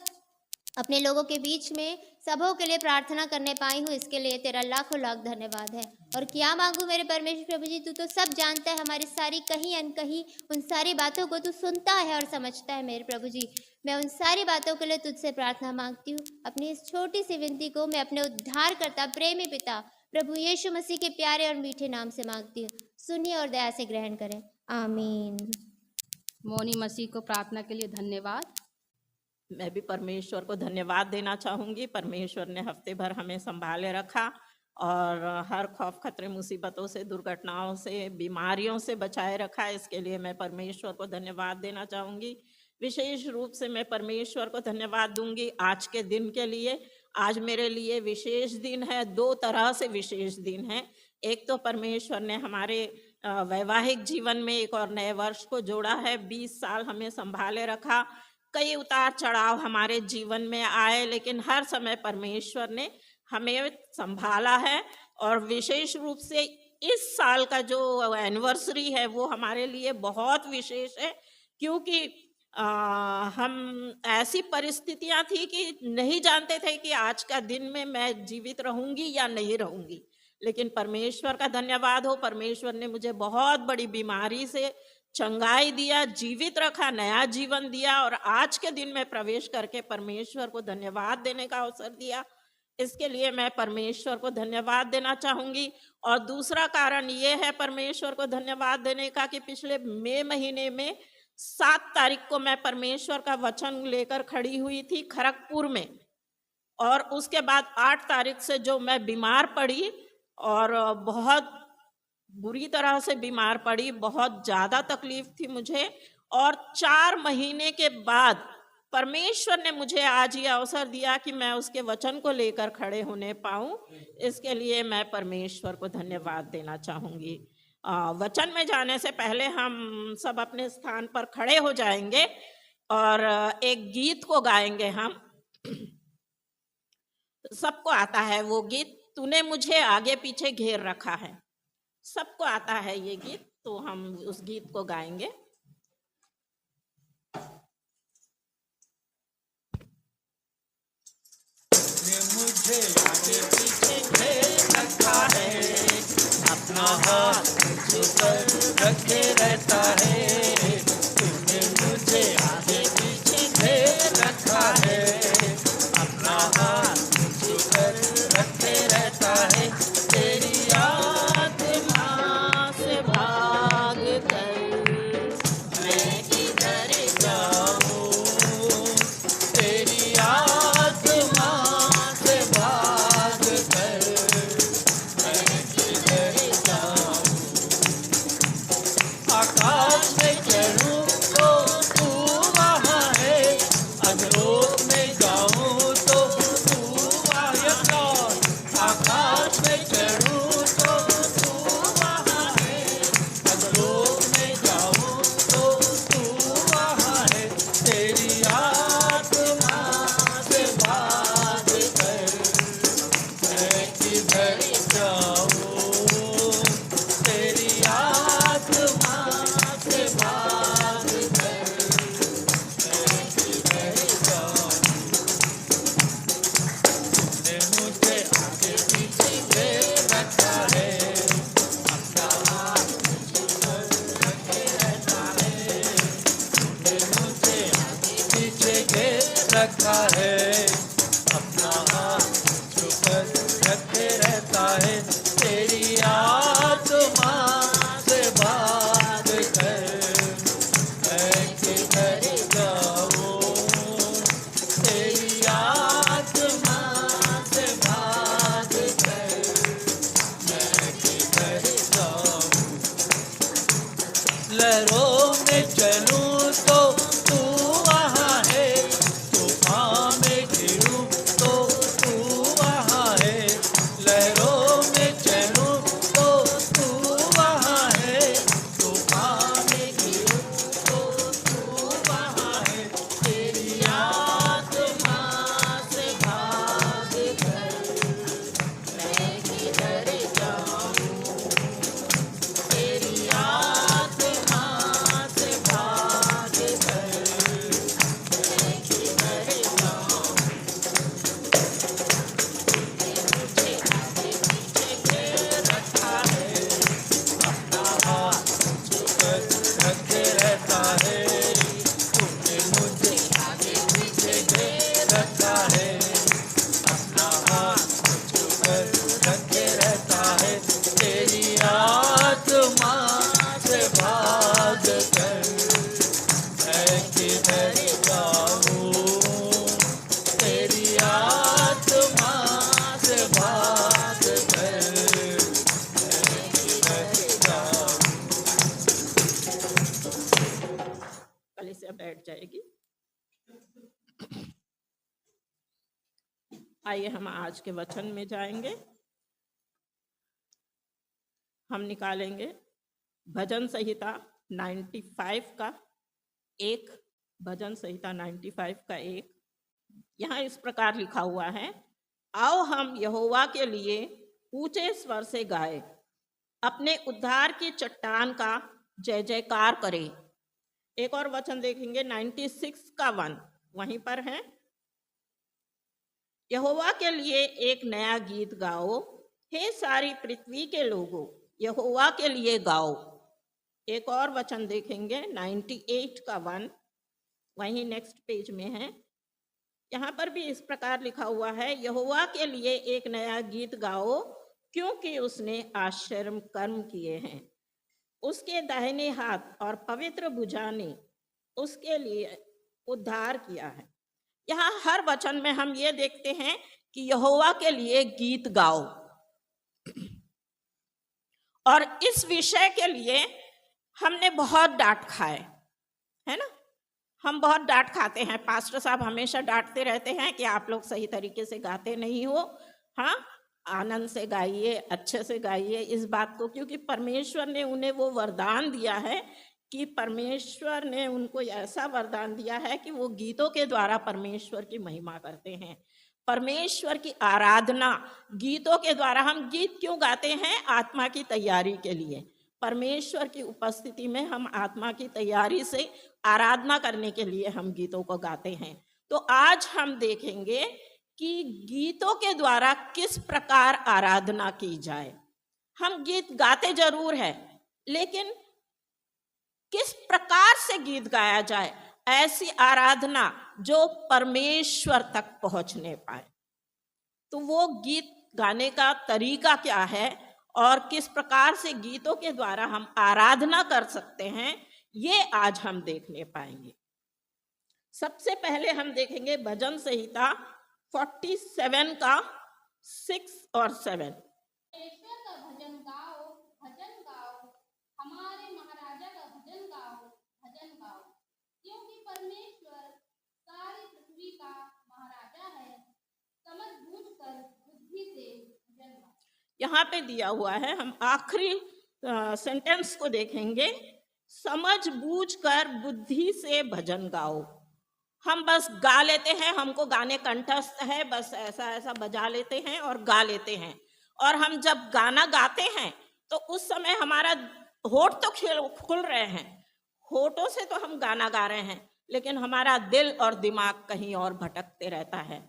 D: अपने लोगों के बीच में सबों के लिए प्रार्थना करने पाई हूँ, इसके लिए तेरा लाखों लाख धन्यवाद है। और क्या मांगू मेरे परमेश्वर प्रभु जी, तू तो सब जानता है, हमारी सारी कहीं अनकहीं उन सारी बातों को तू सुनता है और समझता है मेरे प्रभु जी। मैं उन सारी बातों के लिए तुझसे प्रार्थना मांगती हूँ, अपनी इस छोटी सी विनती को मैं अपने उद्धारकर्ता प्रेमी पिता प्रभु यीशु मसीह के प्यारे और मीठे नाम से मांगती हूँ, सुनिए और दया से ग्रहण करें, आमीन।
B: मौनी मसीह को प्रार्थना के लिए धन्यवाद।
E: मैं भी परमेश्वर को धन्यवाद देना चाहूँगी। परमेश्वर ने हफ्ते भर हमें संभाले रखा और हर खौफ खतरे मुसीबतों से, दुर्घटनाओं से, बीमारियों से बचाए रखा, इसके लिए मैं परमेश्वर को धन्यवाद देना चाहूँगी। विशेष रूप से मैं परमेश्वर को धन्यवाद दूंगी आज के दिन के लिए। आज मेरे लिए विशेष दिन है, दो तरह से विशेष दिन है। एक तो परमेश्वर ने हमारे वैवाहिक जीवन में एक और नए वर्ष को जोड़ा है। 20 साल हमें संभाले रखा। कई उतार चढ़ाव हमारे जीवन में आए, लेकिन हर समय परमेश्वर ने हमें संभाला है। और विशेष रूप से इस साल का जो एनिवर्सरी है वो हमारे लिए बहुत विशेष है, क्योंकि हम ऐसी परिस्थितियां थी कि नहीं जानते थे कि आज का दिन में मैं जीवित रहूंगी या नहीं रहूंगी। लेकिन परमेश्वर का धन्यवाद हो, परमेश्वर ने मुझे बहुत बड़ी बीमारी से चंगाई दिया, जीवित रखा, नया जीवन दिया और आज के दिन में प्रवेश करके परमेश्वर को धन्यवाद देने का अवसर दिया। इसके लिए मैं परमेश्वर को धन्यवाद देना चाहूंगी। और दूसरा कारण ये है परमेश्वर को धन्यवाद देने का कि पिछले मई महीने में 7 तारीख को मैं परमेश्वर का वचन लेकर खड़ी हुई थी खड़गपुर में, और उसके बाद 8 तारीख से जो मैं बीमार पड़ी और बहुत बुरी तरह से बीमार पड़ी, बहुत ज़्यादा तकलीफ थी मुझे। और 4 महीने के बाद परमेश्वर ने मुझे आज ये अवसर दिया कि मैं उसके वचन को लेकर खड़े होने पाऊं। इसके लिए मैं परमेश्वर को धन्यवाद देना चाहूँगी। वचन में जाने से पहले हम सब अपने स्थान पर खड़े हो जाएंगे और एक गीत को गाएंगे हम। सबको आता है वो गीत, तूने मुझे आगे पीछे घेर रखा है। सबको आता है ये गीत, तो हम उस गीत को गाएंगे।
A: मुझे आगे पीछे घेर रखा है, अपना हाथ मुझ पर रखे रहता है। तूने मुझे आगे पीछे घेर रखा है, अपना हाथ मुझ पर रखे रहता है। तेरी आत्मा से भाग कर मैं किधर जाऊं, तेरी आत्मा से भाग कर मैं किधर जाऊं। आकाश में चढ़ूं तो तू वहाँ है, अधरों में जाऊं तो तू वहाँ। आकाश में चढ़ूं तो तू वहाँ है, अधरों में जाऊं तो तू वहाँ है। तेरी आत्मा से भाग कर मैं किधर जाऊं, तेरी आत्मा से भाग कर मैं किधर जाऊं। तूने मुझे आगे पीछे घेर रखा है, अपना हाथ मुझ पर रखे रहता है। तूने मुझे आगे पीछे घेर रखा है, अपना हाथ मुझ पर रखे रहता है। तेरी आत्मा से भाग कर मैं किधर जाऊं, तेरी आत्मा से भाग कर मैं किधर जाऊं। लहरों में चलूं तो तू वहाँ है, तूफान में घिरूं तो तू वहाँ है। लहरों में चलूं तो तू वहाँ है, तूफान में घिरूं तो तू वहाँ है। तेरी आत्मा से भाग कर मैं किधर जाऊं, तेरी आत्मा से भाग कर मैं किधर जाऊं। मुझे आगे पीछे घेर रखा है, अपना हाथ मुझ पर रखे रहता है। तूने मुझे आगे पीछे घेर रखा है, अपना हाथ मुझ पर रखे रहता है। तेरी आत्मा से भाग कर मैं किधर जाऊं, तेरी आत्मा से भाग कर मैं किधर जाऊं।
E: कलीसिया बैठ जाएगी। आइए हम आज के वचन में जाएंगे। हम निकालेंगे भजन संहिता 95 का एक, भजन संहिता 95 का एक, यहाँ इस प्रकार लिखा हुआ है, आओ हम यहोवा के लिए ऊंचे स्वर से गाए, अपने उद्धार की चट्टान का जय जयकार करें। एक और वचन देखेंगे 96 का 1, वहीं पर है, यहोवा के लिए एक नया गीत गाओ, हे सारी पृथ्वी के लोगों, यहोवा के लिए गाओ। एक और वचन देखेंगे 98 का 1, वहीं नेक्स्ट पेज में है, यहाँ पर भी इस प्रकार लिखा हुआ है, यहोवा के लिए एक नया गीत गाओ, क्योंकि उसने आश्चर्य कर्म किए हैं, उसके दाहिने हाथ और पवित्र भुजा ने उसके लिए उद्धार किया है। यहाँ हर वचन में हम ये देखते हैं कि यहोवा के लिए गीत गाओ, और इस विषय के लिए हमने बहुत डांट खाए, है ना, हम बहुत डांट खाते हैं। पास्टर साहब हमेशा डांटते रहते हैं कि आप लोग सही तरीके से गाते नहीं हो, हाँ, आनंद से गाइए, अच्छे से गाइए इस बात को, क्योंकि परमेश्वर ने उन्हें वो वरदान दिया है कि परमेश्वर ने उनको ऐसा वरदान दिया है कि वो गीतों के द्वारा परमेश्वर की महिमा करते हैं। परमेश्वर की आराधना गीतों के द्वारा, हम गीत क्यों गाते हैं? आत्मा की तैयारी के लिए, परमेश्वर की उपस्थिति में हम आत्मा की तैयारी से आराधना करने के लिए हम गीतों को गाते हैं। तो आज हम देखेंगे कि गीतों के द्वारा किस प्रकार आराधना की जाए। हम गीत गाते जरूर है, लेकिन किस प्रकार से गीत गाया जाए, ऐसी आराधना जो परमेश्वर तक पहुंचने पाए। तो वो गीत गाने का तरीका क्या है और किस प्रकार से गीतों के द्वारा हम आराधना कर सकते हैं, ये आज हम देखने पाएंगे। सबसे पहले हम देखेंगे भजन संहिता 47 का 6 और 7।
B: परमेश्वर का भजन गाओ, भजन गाओ, हमारे महाराजा का भजन गाओ, भजन गाओ, क्योंकि परमेश्वर सारी पृथ्वी का महाराजा है, समझ बूझ कर बुद्धि से भजन गाओ।
E: यहाँ पे दिया हुआ है, हम आखिरी सेंटेंस को देखेंगे, समझ बूझ कर बुद्धि से भजन गाओ। हम बस गा लेते हैं, हमको गाने कंठस्थ है, बस ऐसा ऐसा बजा लेते हैं और गा लेते हैं। और हम जब गाना गाते हैं तो उस समय हमारा होठ तो खुल रहे हैं, होठों से तो हम गाना गा रहे हैं, लेकिन हमारा दिल और दिमाग कहीं और भटकते रहता है।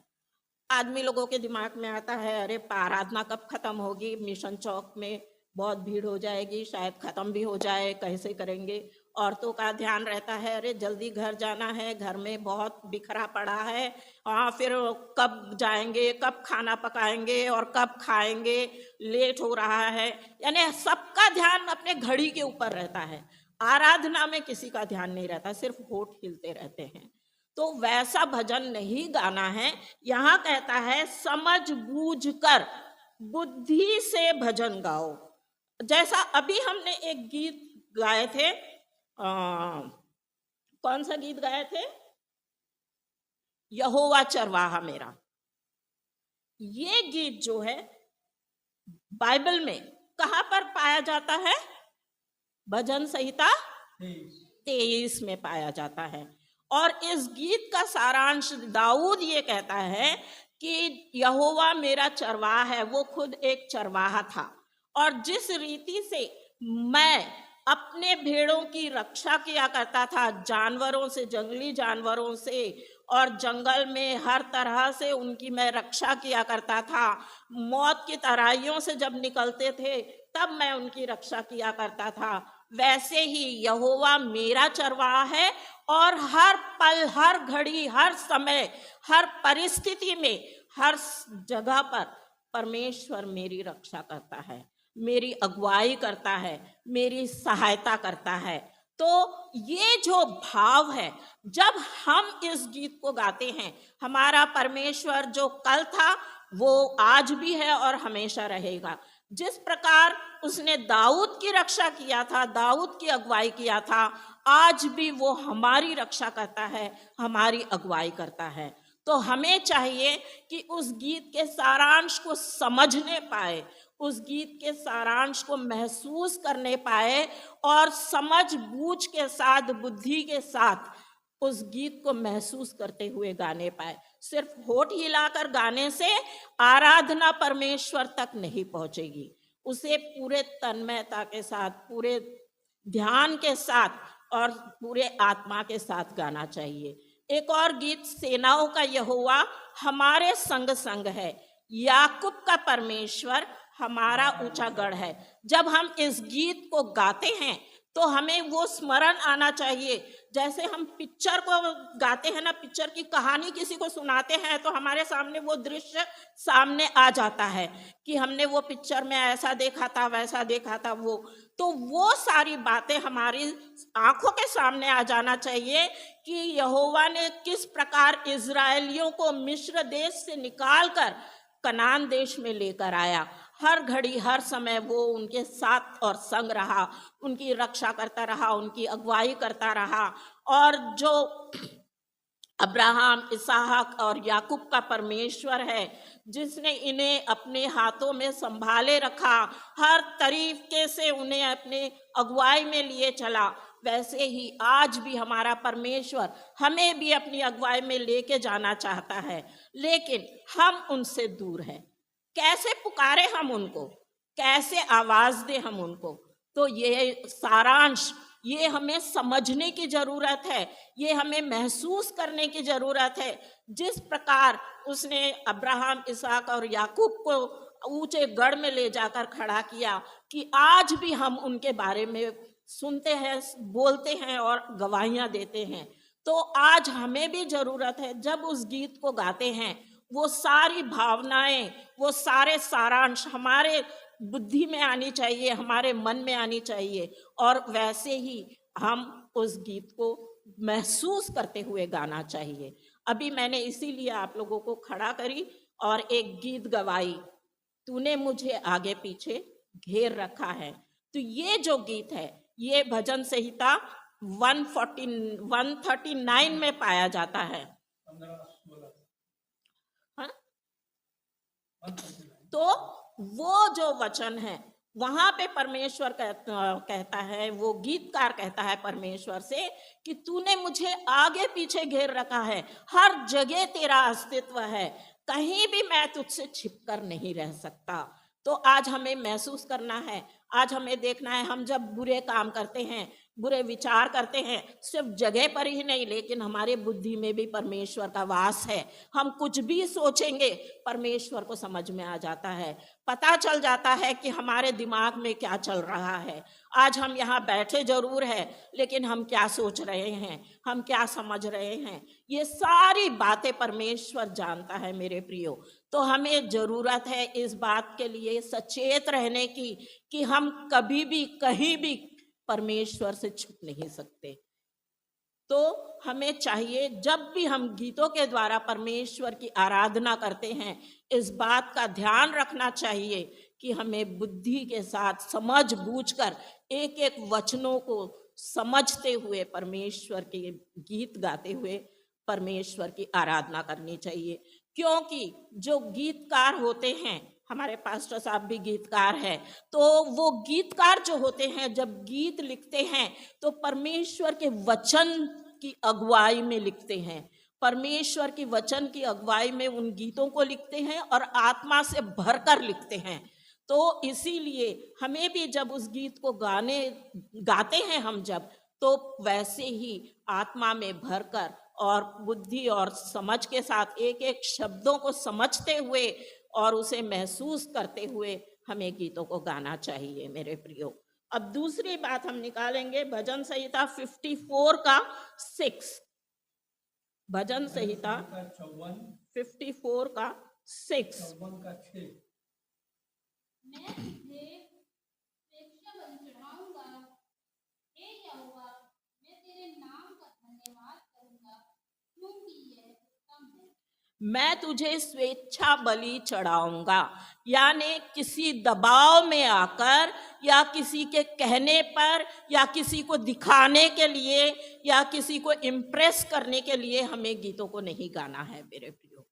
E: आदमी लोगों के दिमाग में आता है, अरे आराधना कब खत्म होगी, मिशन चौक में बहुत भीड़ हो जाएगी, शायद खत्म भी हो जाए, कैसे करेंगे। औरतों का ध्यान रहता है, अरे जल्दी घर जाना है, घर में बहुत बिखरा पड़ा है, फिर कब जाएंगे, कब खाना पकाएंगे और कब खाएंगे, लेट हो रहा है। यानी सबका ध्यान अपने घड़ी के ऊपर रहता है। आराधना में किसी का ध्यान नहीं रहता, सिर्फ होठ हिलते रहते हैं। तो वैसा भजन नहीं गाना है। यहाँ कहता है समझ बूझ कर बुद्धि से भजन गाओ। जैसा अभी हमने एक गीत गाए थे, कौन सा गीत गाए थे? यहोवा चरवाहा मेरा। ये गीत जो है बाइबल में कहाँ पर पाया जाता है? भजन संहिता 23 में पाया जाता है। और इस गीत का सारांश दाऊद ये कहता है कि यहोवा मेरा चरवाहा है। वो खुद एक चरवाहा था, और जिस रीति से मैं अपने भेड़ों की रक्षा किया करता था, जानवरों से, जंगली जानवरों से, और जंगल में हर तरह से उनकी मैं रक्षा किया करता था। मौत की तराइयों से जब निकलते थे तब मैं उनकी रक्षा किया करता था। वैसे ही यहोवा मेरा चरवाहा है, और हर पल, हर घड़ी, हर समय, हर परिस्थिति में, हर जगह पर परमेश्वर मेरी रक्षा करता है, मेरी अगुवाई करता है, मेरी सहायता करता है। तो ये जो भाव है, जब हम इस गीत को गाते हैं, हमारा परमेश्वर जो कल था वो आज भी है और हमेशा रहेगा। जिस प्रकार उसने दाऊद की रक्षा किया था, दाऊद की अगुवाई किया था, आज भी वो हमारी रक्षा करता है, हमारी अगुवाई करता है। तो हमें चाहिए कि उस गीत के सारांश को समझने पाए उस गीत के सारांश को महसूस करने पाए और समझ बूझ के साथ, बुद्धि के साथ उस गीत को महसूस करते हुए गाने पाए। सिर्फ होठ हिलाकर गाने से आराधना परमेश्वर तक नहीं पहुंचेगी, उसे पूरे तन्मयता के साथ, पूरे ध्यान के साथ और पूरे आत्मा के साथ गाना चाहिए। एक और गीत सेनाओं का यहोवा हमारे संग संग है, याकूब का परमेश्वर हमारा ऊंचा गढ़ है। जब हम इस गीत को गाते हैं तो हमें वो स्मरण आना चाहिए, जैसे हम पिक्चर को गाते हैं ना, पिक्चर की कहानी किसी को सुनाते हैं तो हमारे सामने वो दृश्य सामने आ जाता है कि हमने वो पिक्चर में ऐसा देखा था, वैसा देखा था। वो सारी बातें हमारी आंखों के सामने आ जाना चाहिए कि यहोवा ने किस प्रकार इजरायलियों को मिस्र देश से निकालकर कनान देश में लेकर आया। हर घड़ी हर समय वो उनके साथ और संग रहा, उनकी रक्षा करता रहा, उनकी अगुवाई करता रहा। और जो अब्राहम, इसहाक और याकूब का परमेश्वर है, जिसने इन्हें अपने हाथों में संभाले रखा, हर तरीके से उन्हें अपने अगुवाई में लिए चला, वैसे ही आज भी हमारा परमेश्वर हमें भी अपनी अगुवाई में लेके जाना चाहता है, लेकिन हम उनसे दूर हैं। कैसे पुकारे हम उनको, कैसे आवाज दे हम उनको? तो ये सारांश, ये हमें समझने की जरूरत है, ये हमें महसूस करने की जरूरत है। जिस प्रकार उसने अब्राहम, इसहाक और याकूब को ऊंचे गढ़ में ले जाकर खड़ा किया कि आज भी हम उनके बारे में सुनते हैं, बोलते हैं और गवाहियां देते हैं। तो आज हमें भी जरूरत है, जब उस गीत को गाते हैं, वो सारी भावनाएं, वो सारे सारांश हमारे बुद्धि में आनी चाहिए, हमारे मन में आनी चाहिए, और वैसे ही हम उस गीत को महसूस करते हुए गाना चाहिए। अभी मैंने इसीलिए आप लोगों को खड़ा करी और एक गीत गवाई, तूने मुझे आगे पीछे घेर रखा है। तो ये जो गीत है, ये भजन संहिता 139 में पाया जाता है। हाँ? तो वो जो वचन है, वहां पे परमेश्वर कहता है, वो गीतकार कहता है परमेश्वर से कि तूने मुझे आगे पीछे घेर रखा है, हर जगह तेरा अस्तित्व है, कहीं भी मैं तुझसे छिपकर नहीं रह सकता। तो आज हमें महसूस करना है, आज हमें देखना है, हम जब बुरे काम करते हैं, बुरे विचार करते हैं, सिर्फ जगह पर ही नहीं, लेकिन हमारे बुद्धि में भी परमेश्वर का वास है। हम कुछ भी सोचेंगे, परमेश्वर को समझ में आ जाता है, पता चल जाता है कि हमारे दिमाग में क्या चल रहा है। आज हम यहाँ बैठे जरूर है, लेकिन हम क्या सोच रहे हैं, हम क्या समझ रहे हैं, ये सारी बातें परमेश्वर जानता है मेरे प्रियो। तो हमें जरूरत है इस बात के लिए सचेत रहने की कि हम कभी भी कहीं भी परमेश्वर से छुप नहीं सकते। तो हमें चाहिए, जब भी हम गीतों के द्वारा परमेश्वर की आराधना करते हैं, इस बात का ध्यान रखना चाहिए कि हमें बुद्धि के साथ समझ बूझकर एक एक वचनों को समझते हुए परमेश्वर के गीत गाते हुए परमेश्वर की आराधना करनी चाहिए। क्योंकि जो गीतकार होते हैं, हमारे पास्टर साहब भी गीतकार हैं, तो वो गीतकार जो होते हैं, जब गीत लिखते हैं तो परमेश्वर के वचन की अगुवाई में लिखते हैं, परमेश्वर की वचन की अगुवाई में उन गीतों को लिखते हैं और आत्मा से भरकर लिखते हैं। तो इसीलिए हमें भी जब उस गीत को गाते हैं हम जब, तो वैसे ही आत्मा में भरकर और बुद्धि और समझ के साथ एक एक शब्दों को समझते हुए और उसे महसूस करते हुए हमें गीतों को गाना चाहिए मेरे प्रियो। अब दूसरी बात हम निकालेंगे भजन संहिता 54 का 6। भजन संहिता 54 का 6।
B: मैं तुझे प्रेक्ष्य बलि चढ़ाऊंगा, हे यहोवा, मैं तेरे नाम का धन्यवाद करूंगा, क्योंकि यह उत्तम है।
E: मैं तुझे स्वेच्छा बलि चढ़ाऊंगा, यानी किसी दबाव में आकर या किसी के कहने पर या किसी को दिखाने के लिए या किसी को इम्प्रेस करने के लिए हमें गीतों को नहीं गाना है मेरे प्रियो।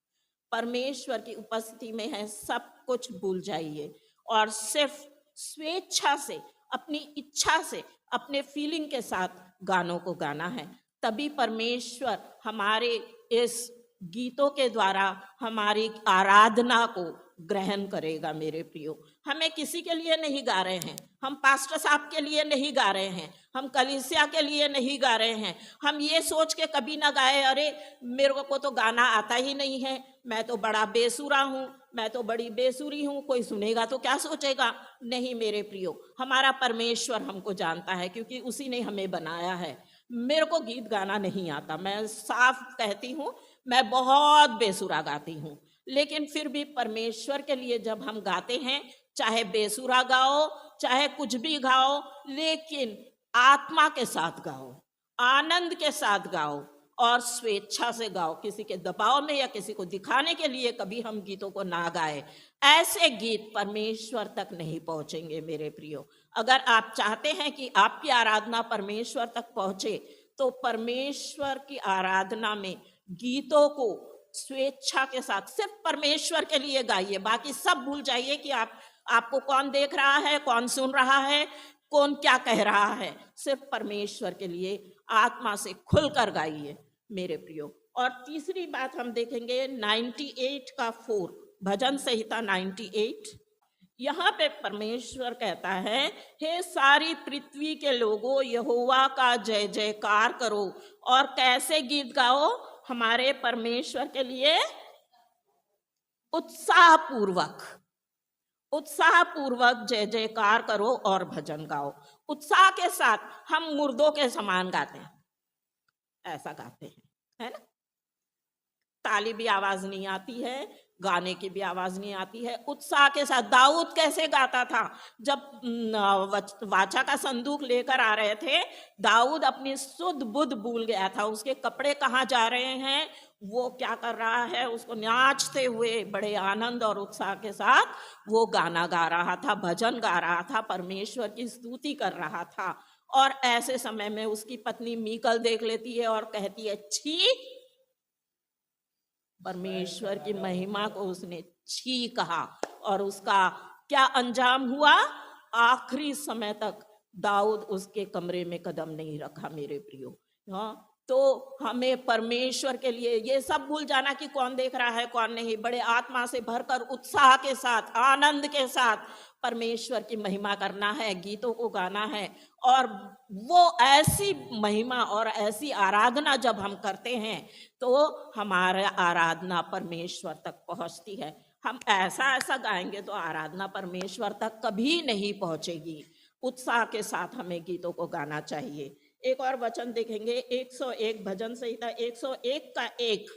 E: परमेश्वर की उपस्थिति में है, सब कुछ भूल जाइए और सिर्फ स्वेच्छा से, अपनी इच्छा से, अपने फीलिंग के साथ गानों को गाना है। तभी परमेश्वर हमारे इस गीतों के द्वारा हमारी आराधना को ग्रहण करेगा। मेरे प्रियो, हमें किसी के लिए नहीं गा रहे हैं, हम पास्टर साहब के लिए नहीं गा रहे हैं, हम कलीसिया के लिए नहीं गा रहे हैं। हम ये सोच के कभी ना गाए अरे मेरे को तो गाना आता ही नहीं है, मैं तो बड़ा बेसुरा हूँ, मैं तो बड़ी बेसुरी हूँ, कोई सुनेगा तो क्या सोचेगा। नहीं मेरे प्रियो, हमारा परमेश्वर हमको जानता है, क्योंकि उसी ने हमें बनाया है। मेरे को गीत गाना नहीं आता, मैं साफ कहती हूँ, मैं बहुत बेसुरा गाती हूँ। लेकिन फिर भी परमेश्वर के लिए जब हम गाते हैं, चाहे बेसुरा गाओ, चाहे कुछ भी गाओ, लेकिन आत्मा के साथ गाओ, आनंद के साथ गाओ और स्वेच्छा से गाओ। किसी के दबाव में या किसी को दिखाने के लिए कभी हम गीतों को ना गाए। ऐसे गीत परमेश्वर तक नहीं पहुंचेंगे मेरे प्रियो। अगर आप चाहते हैं कि आपकी आराधना परमेश्वर तक पहुंचे, तो परमेश्वर की आराधना में गीतों को स्वेच्छा के साथ सिर्फ परमेश्वर के लिए गाइए। बाकी सब भूल जाइए कि आपको कौन देख रहा है, कौन सुन रहा है, कौन क्या कह रहा है। सिर्फ परमेश्वर के लिए आत्मा से खुलकर गाइए मेरे प्रियो। और तीसरी बात हम देखेंगे 98 का 4, भजन संहिता 98। यहाँ पे परमेश्वर कहता है, हे सारी पृथ्वी के लोगों, यहोवा का जय जयकार करो। और कैसे गीत गाओ? हमारे परमेश्वर के लिए उत्साह पूर्वक जय जयकार करो और भजन गाओ। उत्साह के साथ हम मुर्दों के समान गाते हैं, ऐसा गाते हैं, है ना। ताली भी आवाज नहीं आती है, गाने की भी आवाज नहीं आती है। उत्साह के साथ दाऊद कैसे गाता था? जब वाचा का संदूक लेकर आ रहे थे, दाऊद अपनी सुध बुध भूल गया था। उसके कपड़े कहाँ जा रहे हैं, वो क्या कर रहा है, उसको नाचते हुए बड़े आनंद और उत्साह के साथ वो गाना गा रहा था, भजन गा रहा था, परमेश्वर की स्तुति कर रहा था। और ऐसे समय में उसकी पत्नी मीकल देख लेती है और कहती है, छी। परमेश्वर की महिमा को उसने छी कहा और उसका क्या अंजाम हुआ? आखिरी समय तक दाऊद उसके कमरे में कदम नहीं रखा मेरे प्रियो। हाँ, तो हमें परमेश्वर के लिए ये सब भूल जाना कि कौन देख रहा है कौन नहीं। बड़े आत्मा से भरकर उत्साह के साथ, आनंद के साथ परमेश्वर की महिमा करना है, गीतों को गाना है। और वो ऐसी महिमा और ऐसी आराधना जब हम करते हैं तो हमारा आराधना परमेश्वर तक पहुंचती है। हम ऐसा गाएंगे तो आराधना परमेश्वर तक कभी नहीं पहुंचेगी। उत्साह के साथ हमें गीतों को गाना चाहिए। एक और वचन देखेंगे, 101 भजन संहिता 101 का 1।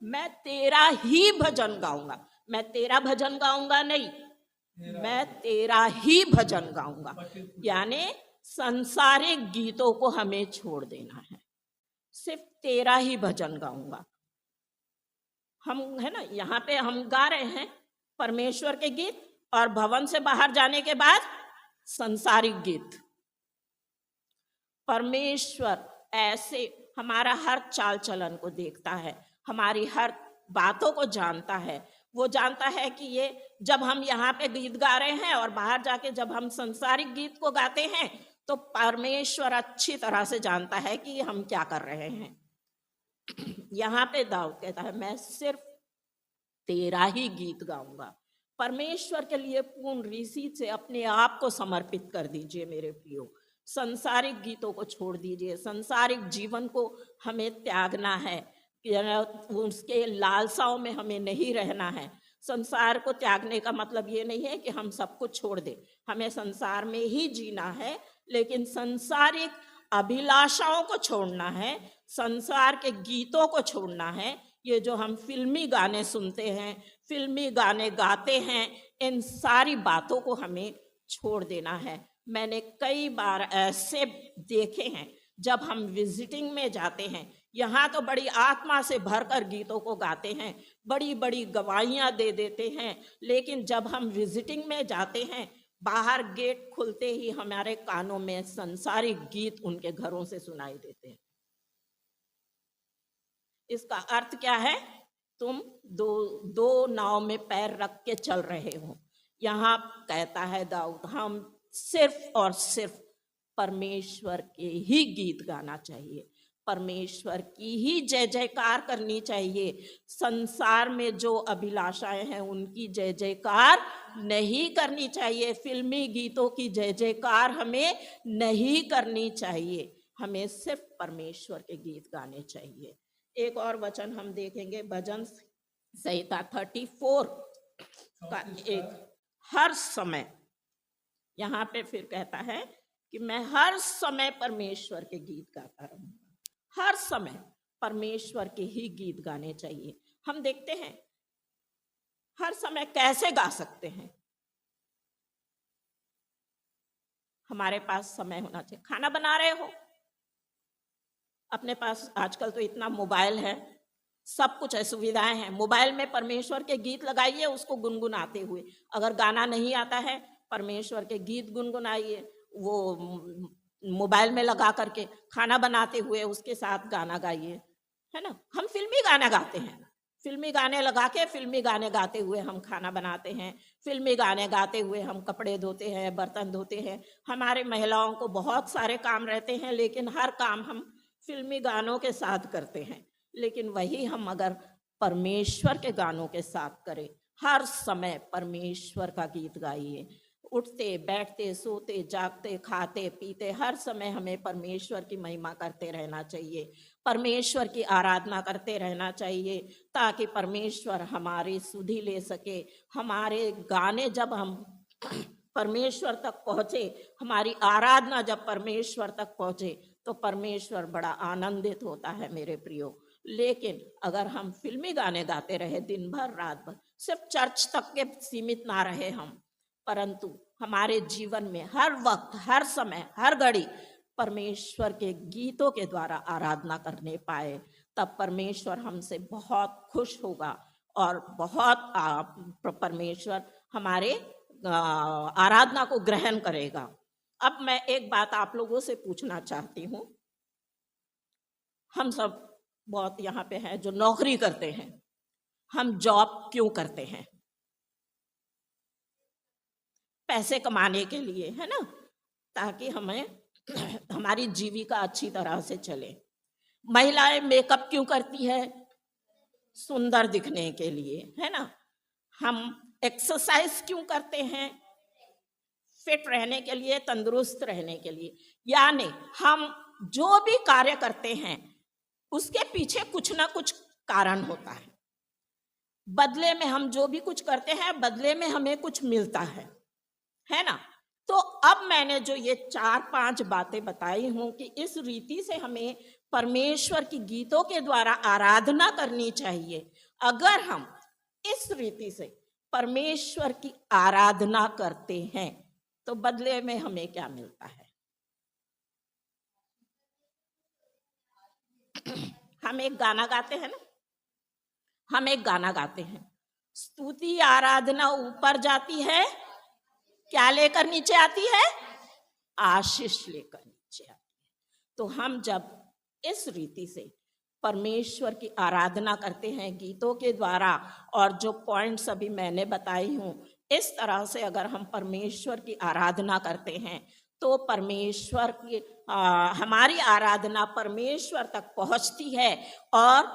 E: मैं तेरा ही भजन गाऊंगा। मैं तेरा भजन गाऊंगा नहीं, मैं तेरा ही भजन गाऊंगा। यानी संसारिक गीतों को हमें छोड़ देना है, सिर्फ तेरा ही भजन गाऊंगा। हम है ना, यहाँ पे हम गा रहे हैं परमेश्वर के गीत, और भवन से बाहर जाने के बाद संसारिक गीत। परमेश्वर ऐसे हमारा हर चाल चलन को देखता है, हमारी हर बातों को जानता है। वो जानता है कि ये जब हम यहाँ पे गीत गा रहे हैं और बाहर जाके जब हम संसारिक गीत को गाते हैं, तो परमेश्वर अच्छी तरह से जानता है कि हम क्या कर रहे हैं। यहाँ पे दाऊद कहता है, मैं सिर्फ तेरा ही गीत गाऊंगा। परमेश्वर के लिए पूर्ण रीति से अपने आप को समर्पित कर दीजिए मेरे प्रियो। संसारिक गीतों को छोड़ दीजिए, संसारिक जीवन को हमें त्यागना है, उसके लालसाओं में हमें नहीं रहना है। संसार को त्यागने का मतलब ये नहीं है कि हम सब कुछ छोड़ दें, हमें संसार में ही जीना है, लेकिन संसारिक अभिलाषाओं को छोड़ना है, संसार के गीतों को छोड़ना है। ये जो हम फिल्मी गाने सुनते हैं, फिल्मी गाने गाते हैं, इन सारी बातों को हमें छोड़ देना है। मैंने कई बार ऐसे देखे हैं, जब हम विजिटिंग में जाते हैं, यहाँ तो बड़ी आत्मा से भरकर गीतों को गाते हैं, बड़ी बड़ी गवाहियाँ दे देते हैं, लेकिन जब हम विजिटिंग में जाते हैं, बाहर गेट खुलते ही हमारे कानों में संसारिक गीत उनके घरों से सुनाई देते हैं। इसका अर्थ क्या है? तुम दो नाव में पैर रख के चल रहे हो। यहाँ कहता है दाऊद, हम सिर्फ और सिर्फ परमेश्वर के ही गीत गाना चाहिए, परमेश्वर की ही जय जयकार करनी चाहिए। संसार में जो अभिलाषाएं हैं उनकी जय जयकार नहीं करनी चाहिए, फिल्मी गीतों की जय जयकार हमें नहीं करनी चाहिए, हमें सिर्फ परमेश्वर के गीत गाने चाहिए। एक और वचन हम देखेंगे, भजन संहिता 34 का एक, हर समय, यहाँ पे फिर कहता है कि मैं हर समय परमेश्वर के गीत गाता रहूंगा, हर समय परमेश्वर के ही गीत गाने चाहिए। हम देखते हैं हर समय कैसे गा सकते हैं, हमारे पास समय होना चाहिए। खाना बना रहे हो, अपने पास आजकल तो इतना मोबाइल है, सब कुछ है, सुविधाएं हैं, मोबाइल में परमेश्वर के गीत लगाइए, उसको गुनगुनाते हुए। अगर गाना नहीं आता है, परमेश्वर के गीत गुनगुनाइए, वो मोबाइल में लगा करके खाना बनाते हुए उसके साथ गाना गाइए, है ना। हम फिल्मी गाना गाते हैं, फिल्मी गाने लगा के फिल्मी गाने गाते हुए हम खाना बनाते हैं, फिल्मी गाने गाते हुए हम कपड़े धोते हैं, बर्तन धोते हैं। हमारे महिलाओं को बहुत सारे काम रहते हैं, लेकिन हर काम हम फिल्मी गानों के साथ करते हैं। लेकिन वही हम अगर परमेश्वर के गानों के साथ करें, हर समय परमेश्वर का गीत गाइए, उठते बैठते सोते जागते खाते पीते हर समय हमें परमेश्वर की महिमा करते रहना चाहिए, परमेश्वर की आराधना करते रहना चाहिए, ताकि परमेश्वर हमारी सुधि ले सके। हमारे गाने जब हम परमेश्वर तक पहुँचे, हमारी आराधना जब परमेश्वर तक पहुँचे, तो परमेश्वर बड़ा आनंदित होता है मेरे प्रियो। लेकिन अगर हम फिल्मी गाने गाते रहे दिन भर रात भर, सिर्फ चर्च तक के सीमित ना रहे हम, परंतु हमारे जीवन में हर वक्त, हर समय, हर घड़ी परमेश्वर के गीतों के द्वारा आराधना करने पाए, तब परमेश्वर हमसे बहुत खुश होगा और बहुत परमेश्वर हमारे आराधना को ग्रहण करेगा। अब मैं एक बात आप लोगों से पूछना चाहती हूँ। हम सब बहुत यहाँ पे हैं जो नौकरी करते हैं, हम जॉब क्यों करते हैं? पैसे कमाने के लिए, है ना, ताकि हमें हमारी जीविका अच्छी तरह से चले। महिलाएं मेकअप क्यों करती है? सुंदर दिखने के लिए, है ना। हम एक्सरसाइज क्यों करते हैं? फिट रहने के लिए, तंदुरुस्त रहने के लिए। यानी हम जो भी कार्य करते हैं उसके पीछे कुछ ना कुछ कारण होता है। बदले में हम जो भी कुछ करते हैं, बदले में हमें कुछ मिलता है ना। तो अब मैंने जो ये 4-5 बातें बताई हूं कि इस रीति से हमें परमेश्वर की गीतों के द्वारा आराधना करनी चाहिए। अगर हम इस रीति से परमेश्वर की आराधना करते हैं तो बदले में हमें क्या मिलता है? हम एक गाना गाते हैं ना, हम एक गाना गाते हैं, स्तुति आराधना ऊपर जाती है, क्या लेकर नीचे आती है? आशीष लेकर नीचे आती है। तो हम जब इस रीति से परमेश्वर की आराधना करते हैं गीतों के द्वारा, और जो पॉइंट्स अभी मैंने बताई हूँ, इस तरह से अगर हम परमेश्वर की आराधना करते हैं तो परमेश्वर की हमारी आराधना परमेश्वर तक पहुँचती है और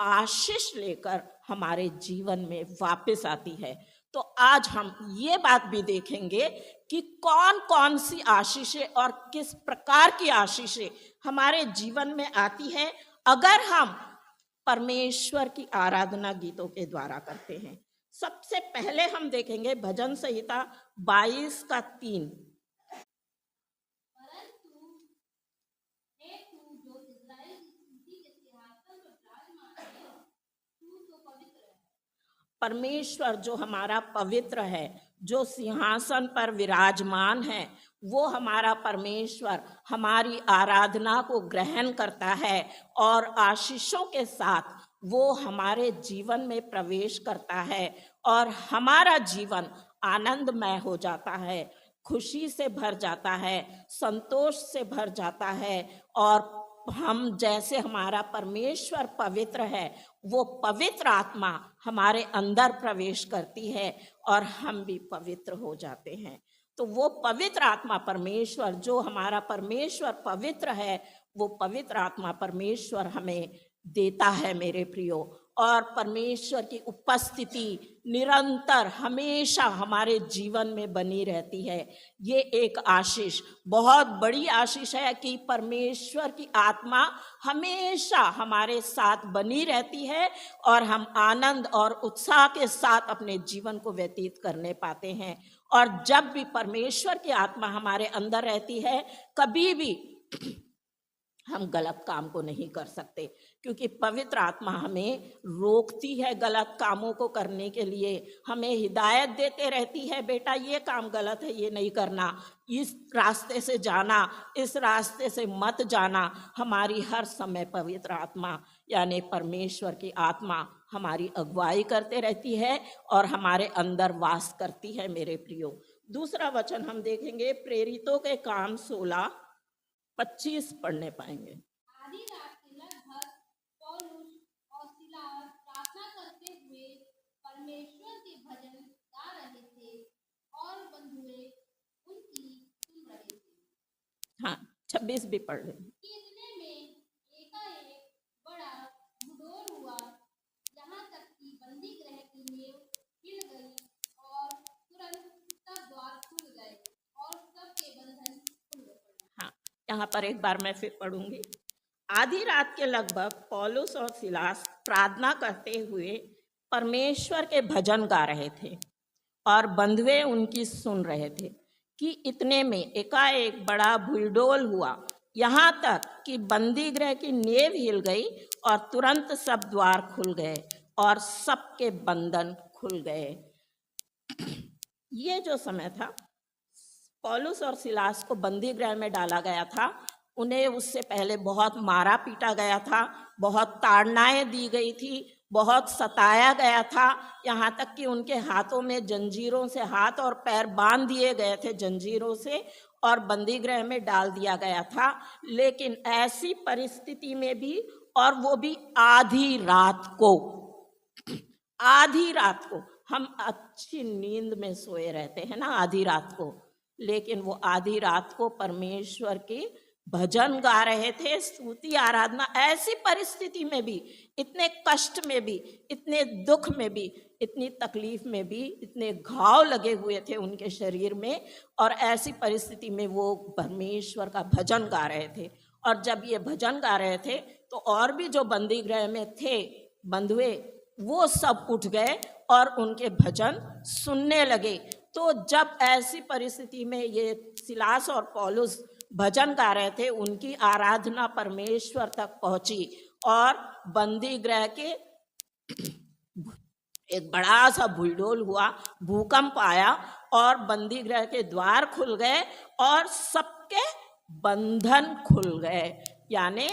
E: आशीष लेकर हमारे जीवन में वापस आती है। तो आज हम ये बात भी देखेंगे कि कौन कौन सी आशीषें और किस प्रकार की आशीषें हमारे जीवन में आती है अगर हम परमेश्वर की आराधना गीतों के द्वारा करते हैं। सबसे पहले हम देखेंगे भजन संहिता 22:3। परमेश्वर जो हमारा पवित्र है, जो सिंहासन पर विराजमान है, वो हमारा परमेश्वर हमारी आराधना को ग्रहण करता है और आशीषों के साथ वो हमारे जीवन में प्रवेश करता है और हमारा जीवन आनंदमय हो जाता है, खुशी से भर जाता है, संतोष से भर जाता है और हम जैसे हमारा परमेश्वर पवित्र है, वो पवित्र आत्मा हमारे अंदर प्रवेश करती है और हम भी पवित्र हो जाते हैं। तो वो पवित्र आत्मा परमेश्वर, जो हमारा परमेश्वर पवित्र है, वो पवित्र आत्मा परमेश्वर हमें देता है मेरे प्रियो। और परमेश्वर की उपस्थिति निरंतर हमेशा हमारे जीवन में बनी रहती है। ये एक आशीष, बहुत बड़ी आशीष है कि परमेश्वर की आत्मा हमेशा हमारे साथ बनी रहती है और हम आनंद और उत्साह के साथ अपने जीवन को व्यतीत करने पाते हैं। और जब भी परमेश्वर की आत्मा हमारे अंदर रहती है, कभी भी हम गलत काम को नहीं कर सकते, क्योंकि पवित्र आत्मा हमें रोकती है गलत कामों को करने के लिए, हमें हिदायत देते रहती है, बेटा ये काम गलत है, ये नहीं करना, इस रास्ते से जाना, इस रास्ते से मत जाना। हमारी हर समय पवित्र आत्मा यानी परमेश्वर की आत्मा हमारी अगुवाई करते रहती है और हमारे अंदर वास करती है मेरे प्रियो। दूसरा वचन हम देखेंगे, प्रेरितों के काम 16:25 पढ़ने पाएंगे।
B: आधी रात के लगभग पौलुस और सिलास प्रार्थना करते हुए परमेश्वर के भजन गा रहे थे और बंधुए उनकी सुन रहे थे।
E: हाँ, 26 भी पढ़ लें।
B: कि इतने में एकाएक बड़ा भूडोल हुआ, यहाँ तक कि बंदी गृह की नींव हिल गई और तुरंत सब द्वार खुल गए और सबके बंधन खुल गए।
E: हाँ, यहाँ पर एक बार मैं फिर पढ़ूंगी। आधी रात के लगभग पौलुस और सिलास प्रार्थना करते हुए परमेश्वर के भजन गा रहे थे और बंधुए उनकी सुन रहे थे कि इतने में एकाएक बड़ा भूडोल हुआ, यहाँ तक कि बंदी गृह की नींव हिल गई और तुरंत सब द्वार खुल गए और सबके बंधन खुल गए। ये जो समय था, पौलुस और सिलास को बंदी गृह में डाला गया था। उन्हें उससे पहले बहुत मारा पीटा गया था, बहुत ताड़नाएं दी गई थी, बहुत सताया गया था, यहाँ तक कि उनके हाथों में जंजीरों से हाथ और पैर बांध दिए गए थे जंजीरों से और बंदी गृह में डाल दिया गया था। लेकिन ऐसी परिस्थिति में भी, और वो भी आधी रात को, आधी रात को, हम अच्छी नींद में सोए रहते हैं ना आधी रात को, लेकिन वो आधी रात को परमेश्वर के भजन गा रहे थे, स्तुति आराधना। ऐसी परिस्थिति में भी, इतने कष्ट में भी, इतने दुख में भी, इतनी तकलीफ में भी, इतने घाव लगे हुए थे उनके शरीर में, और ऐसी परिस्थिति में वो परमेश्वर का भजन गा रहे थे। और जब ये भजन गा रहे थे तो और भी जो बंदी गृह में थे बंधुए, वो सब उठ गए और उनके भजन सुनने लगे। तो जब ऐसी परिस्थिति में ये सिलास और पौलुस भजन गा रहे थे, उनकी आराधना परमेश्वर तक पहुंची और बंदी गृह के एक बड़ा सा भूडोल हुआ, भूकंप आया और बंदी गृह के द्वार खुल गए और सबके बंधन खुल गए। यानी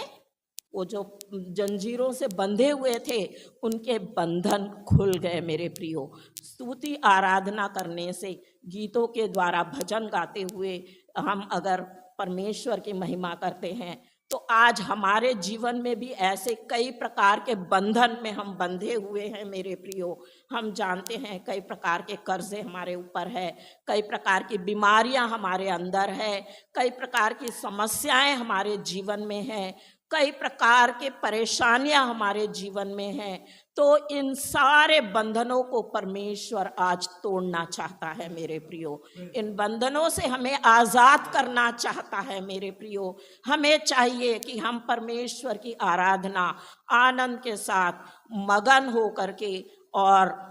E: वो जो जंजीरों से बंधे हुए थे उनके बंधन खुल गए मेरे प्रियो। स्तुति आराधना करने से, गीतों के द्वारा भजन गाते हुए हम अगर परमेश्वर की महिमा करते हैं तो आज हमारे जीवन में भी ऐसे कई प्रकार के बंधन में हम बंधे हुए हैं मेरे प्रियो। हम जानते हैं कई प्रकार के कर्जे हमारे ऊपर है, कई प्रकार की बीमारियां हमारे अंदर है, कई प्रकार की समस्याएं हमारे जीवन में हैं, कई प्रकार के परेशानियां हमारे जीवन में हैं। तो इन सारे बंधनों को परमेश्वर आज तोड़ना चाहता है मेरे प्रियो। इन बंधनों से हमें आज़ाद करना चाहता है मेरे प्रियो। हमें चाहिए कि हम परमेश्वर की आराधना आनंद के साथ मगन हो करके और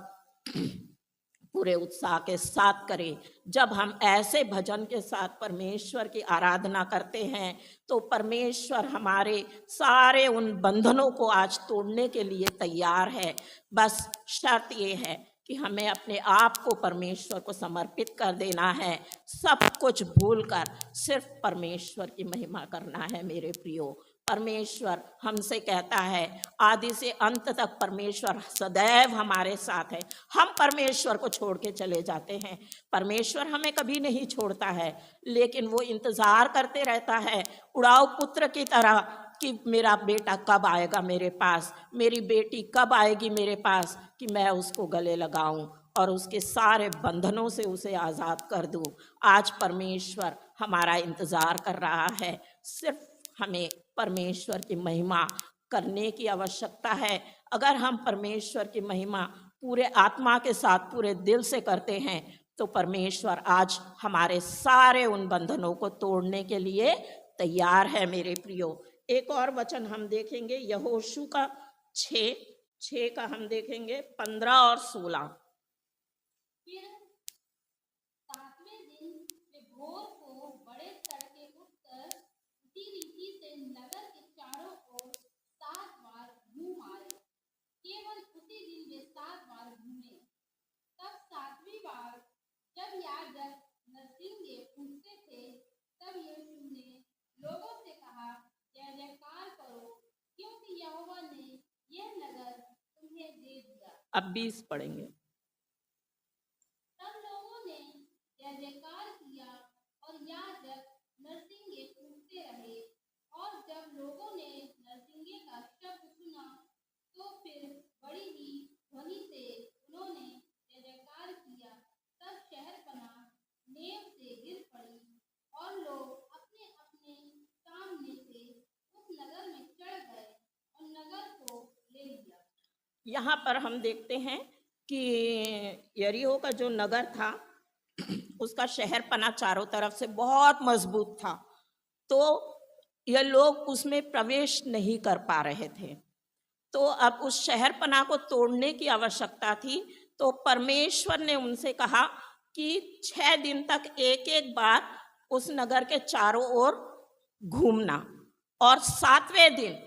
E: पूरे उत्साह के साथ करें। जब हम ऐसे भजन के साथ परमेश्वर की आराधना करते हैं तो परमेश्वर हमारे सारे उन बंधनों को आज तोड़ने के लिए तैयार है। बस शर्त ये है कि हमें अपने आप को परमेश्वर को समर्पित कर देना है, सब कुछ भूलकर सिर्फ परमेश्वर की महिमा करना है मेरे प्रियो। परमेश्वर हमसे कहता है, आदि से अंत तक परमेश्वर सदैव हमारे साथ है। हम परमेश्वर को छोड़ के चले जाते हैं, परमेश्वर हमें कभी नहीं छोड़ता है, लेकिन वो इंतज़ार करते रहता है उड़ाऊ पुत्र की तरह कि मेरा बेटा कब आएगा मेरे पास, मेरी बेटी कब आएगी मेरे पास, कि मैं उसको गले लगाऊं और उसके सारे बंधनों से उसे आज़ाद कर दूं। आज परमेश्वर हमारा इंतज़ार कर रहा है। सिर्फ हमें परमेश्वर की महिमा करने की आवश्यकता है। अगर हम परमेश्वर की महिमा पूरे आत्मा के साथ, पूरे दिल से करते हैं, तो परमेश्वर आज हमारे सारे उन बंधनों को तोड़ने के लिए तैयार है मेरे प्रियो। एक और वचन हम देखेंगे, यहोशू का 6 का हम देखेंगे 15 और 16।
B: फिर सातवें दिन वे भोर को बड़े तड़के उठकर उसी रीति से नगर के चारों ओर 7 बार घूम आए। केवल उसी दिन वे 7 बार घूमे। तब 7वीं बार जब याजक नरसिंगे फूंकते थे, तब यीशु ने लोगों से कहा, जय जयकार करो, क्योंकि यहोवा ने यह नगर तुम्हें दे दिया।
E: अब 20 पढ़ेंगे।
B: तब लोगों ने जय जयकार किया और याजक नरसिंगे फूंकते रहे। और जब लोगों ने नरसिंगे का शब्द सुना, तो फिर बड़ी ही ध्वनि से उन्होंने जय जयकार किया। तब शहरपनाह नेव से गिर पड़ी और लोग अपने अपने सामने से उस नगर में चढ़ गए और नगर को ले लिया।
E: यहाँ पर हम देखते हैं कि यरीहो का जो नगर था, उसका शहरपना चारों तरफ से बहुत मजबूत था, तो ये लोग उसमें प्रवेश नहीं कर पा रहे थे। तो अब उस शहरपना को तोड़ने की आवश्यकता थी। तो परमेश्वर ने उनसे कहा कि 6 दिन तक एक एक बार उस नगर के चारों ओर घूमना और 7वें दिन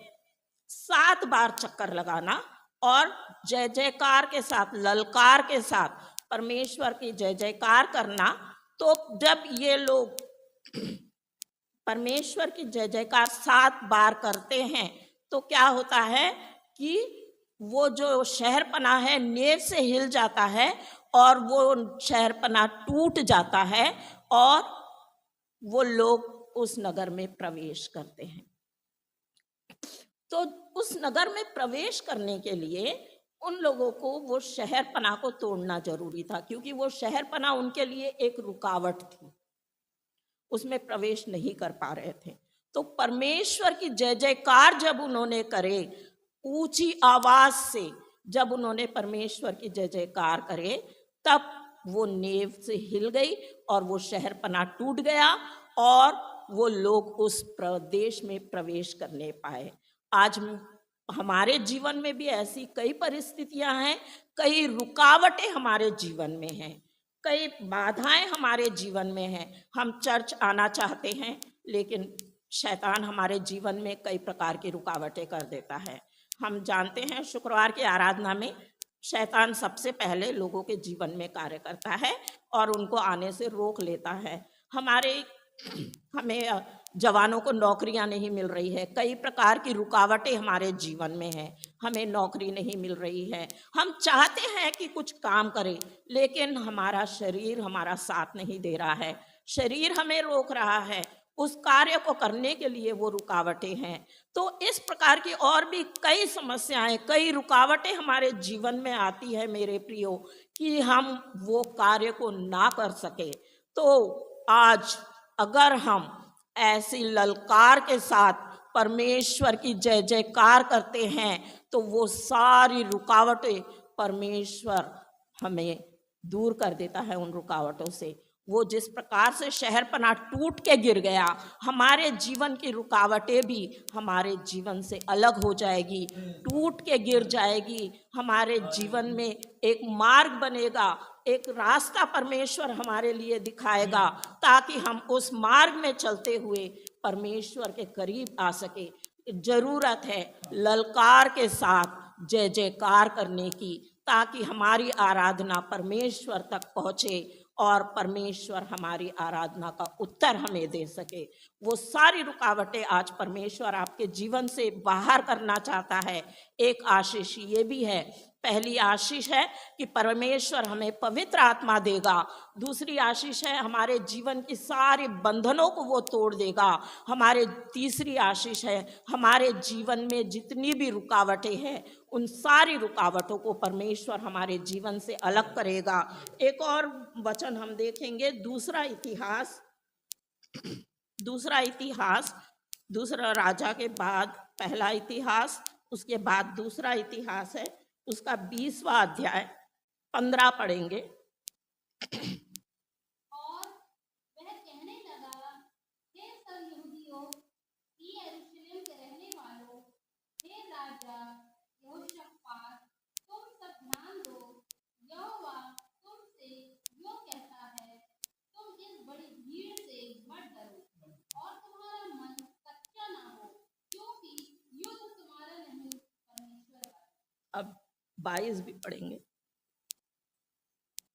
E: 7 बार चक्कर लगाना और जय जयकार के साथ, ललकार के साथ परमेश्वर की जय जयकार करना। तो जब ये लोग परमेश्वर की जय जयकार 7 बार करते हैं, तो क्या होता है कि वो जो शहरपना है नेव से हिल जाता है और वो शहरपना टूट जाता है और वो लोग उस नगर में प्रवेश करते हैं। तो उस नगर में प्रवेश करने के लिए उन लोगों को वो शहरपना को तोड़ना जरूरी था, क्योंकि वो शहरपना उनके लिए एक रुकावट थी, उसमें प्रवेश नहीं कर पा रहे थे। तो परमेश्वर की जय जयकार जब उन्होंने करे, ऊंची आवाज से जब उन्होंने परमेश्वर की जय जयकार करे, तब वो नेव से हिल गई और वो शहरपना टूट गया और वो लोग उस प्रदेश में प्रवेश करने पाए। आज हमारे जीवन में भी ऐसी कई परिस्थितियां हैं, कई रुकावटें हमारे जीवन में हैं, कई बाधाएं हमारे जीवन में हैं। हम चर्च आना चाहते हैं, लेकिन शैतान हमारे जीवन में कई प्रकार की रुकावटें कर देता है। हम जानते हैं शुक्रवार की आराधना में शैतान सबसे पहले लोगों के जीवन में कार्य करता है और उनको आने से रोक लेता है। हमें जवानों को नौकरियां नहीं मिल रही है, कई प्रकार की रुकावटें हमारे जीवन में हैं, हमें नौकरी नहीं मिल रही है, हम चाहते हैं कि कुछ काम करें, लेकिन हमारा शरीर हमारा साथ नहीं दे रहा है, शरीर हमें रोक रहा है, उस कार्य को करने के लिए वो रुकावटें हैं। तो इस प्रकार की और भी कई समस्याएं, कई रुकावटें हमारे जीवन में आती है मेरे प्रियो, कि हम वो कार्य को ना कर सके। तो आज अगर हम ऐसी ललकार के साथ परमेश्वर की जय जयकार करते हैं, तो वो सारी रुकावटें परमेश्वर हमें दूर कर देता है उन रुकावटों से। वो जिस प्रकार से शहरपना टूट के गिर गया, हमारे जीवन की रुकावटें भी हमारे जीवन से अलग हो जाएगी, टूट के गिर जाएगी। हमारे जीवन में एक मार्ग बनेगा, एक रास्ता परमेश्वर हमारे लिए दिखाएगा, ताकि हम उस मार्ग में चलते हुए परमेश्वर के करीब आ सके। जरूरत है ललकार के साथ जय जयकार करने की, ताकि हमारी आराधना परमेश्वर तक पहुँचे और परमेश्वर हमारी आराधना का उत्तर हमें दे सके। वो सारी रुकावटें आज परमेश्वर आपके जीवन से बाहर करना चाहता है। एक आशीष ये भी है, पहली आशीष है कि परमेश्वर हमें पवित्र आत्मा देगा। दूसरी आशीष है हमारे जीवन की सारे बंधनों को वो तोड़ देगा। हमारे तीसरी आशीष है हमारे जीवन में जितनी भी रुकावटें हैं उन सारी रुकावटों को परमेश्वर हमारे जीवन से अलग करेगा। एक और वचन हम देखेंगे, दूसरा इतिहास, दूसरा राजा के बाद पहला इतिहास, उसके बाद दूसरा इतिहास है, उसका 20वां अध्याय 15 पढ़ेंगे।
B: और वह कहने लगा, हे सब यहूदियों, यरूशलेम के रहने वालों, हे राजा यहोशापात, तुम सब ध्यान दो। यहोवा तुमसे यूं कहता है, तुम इस बड़ी भीड़ से मत डरो और तुम्हारा मन कच्चा ना हो, क्योंकि युद्ध तुम्हारा नहीं परमेश्वर का।
E: अब 22 भी पढ़ेंगे।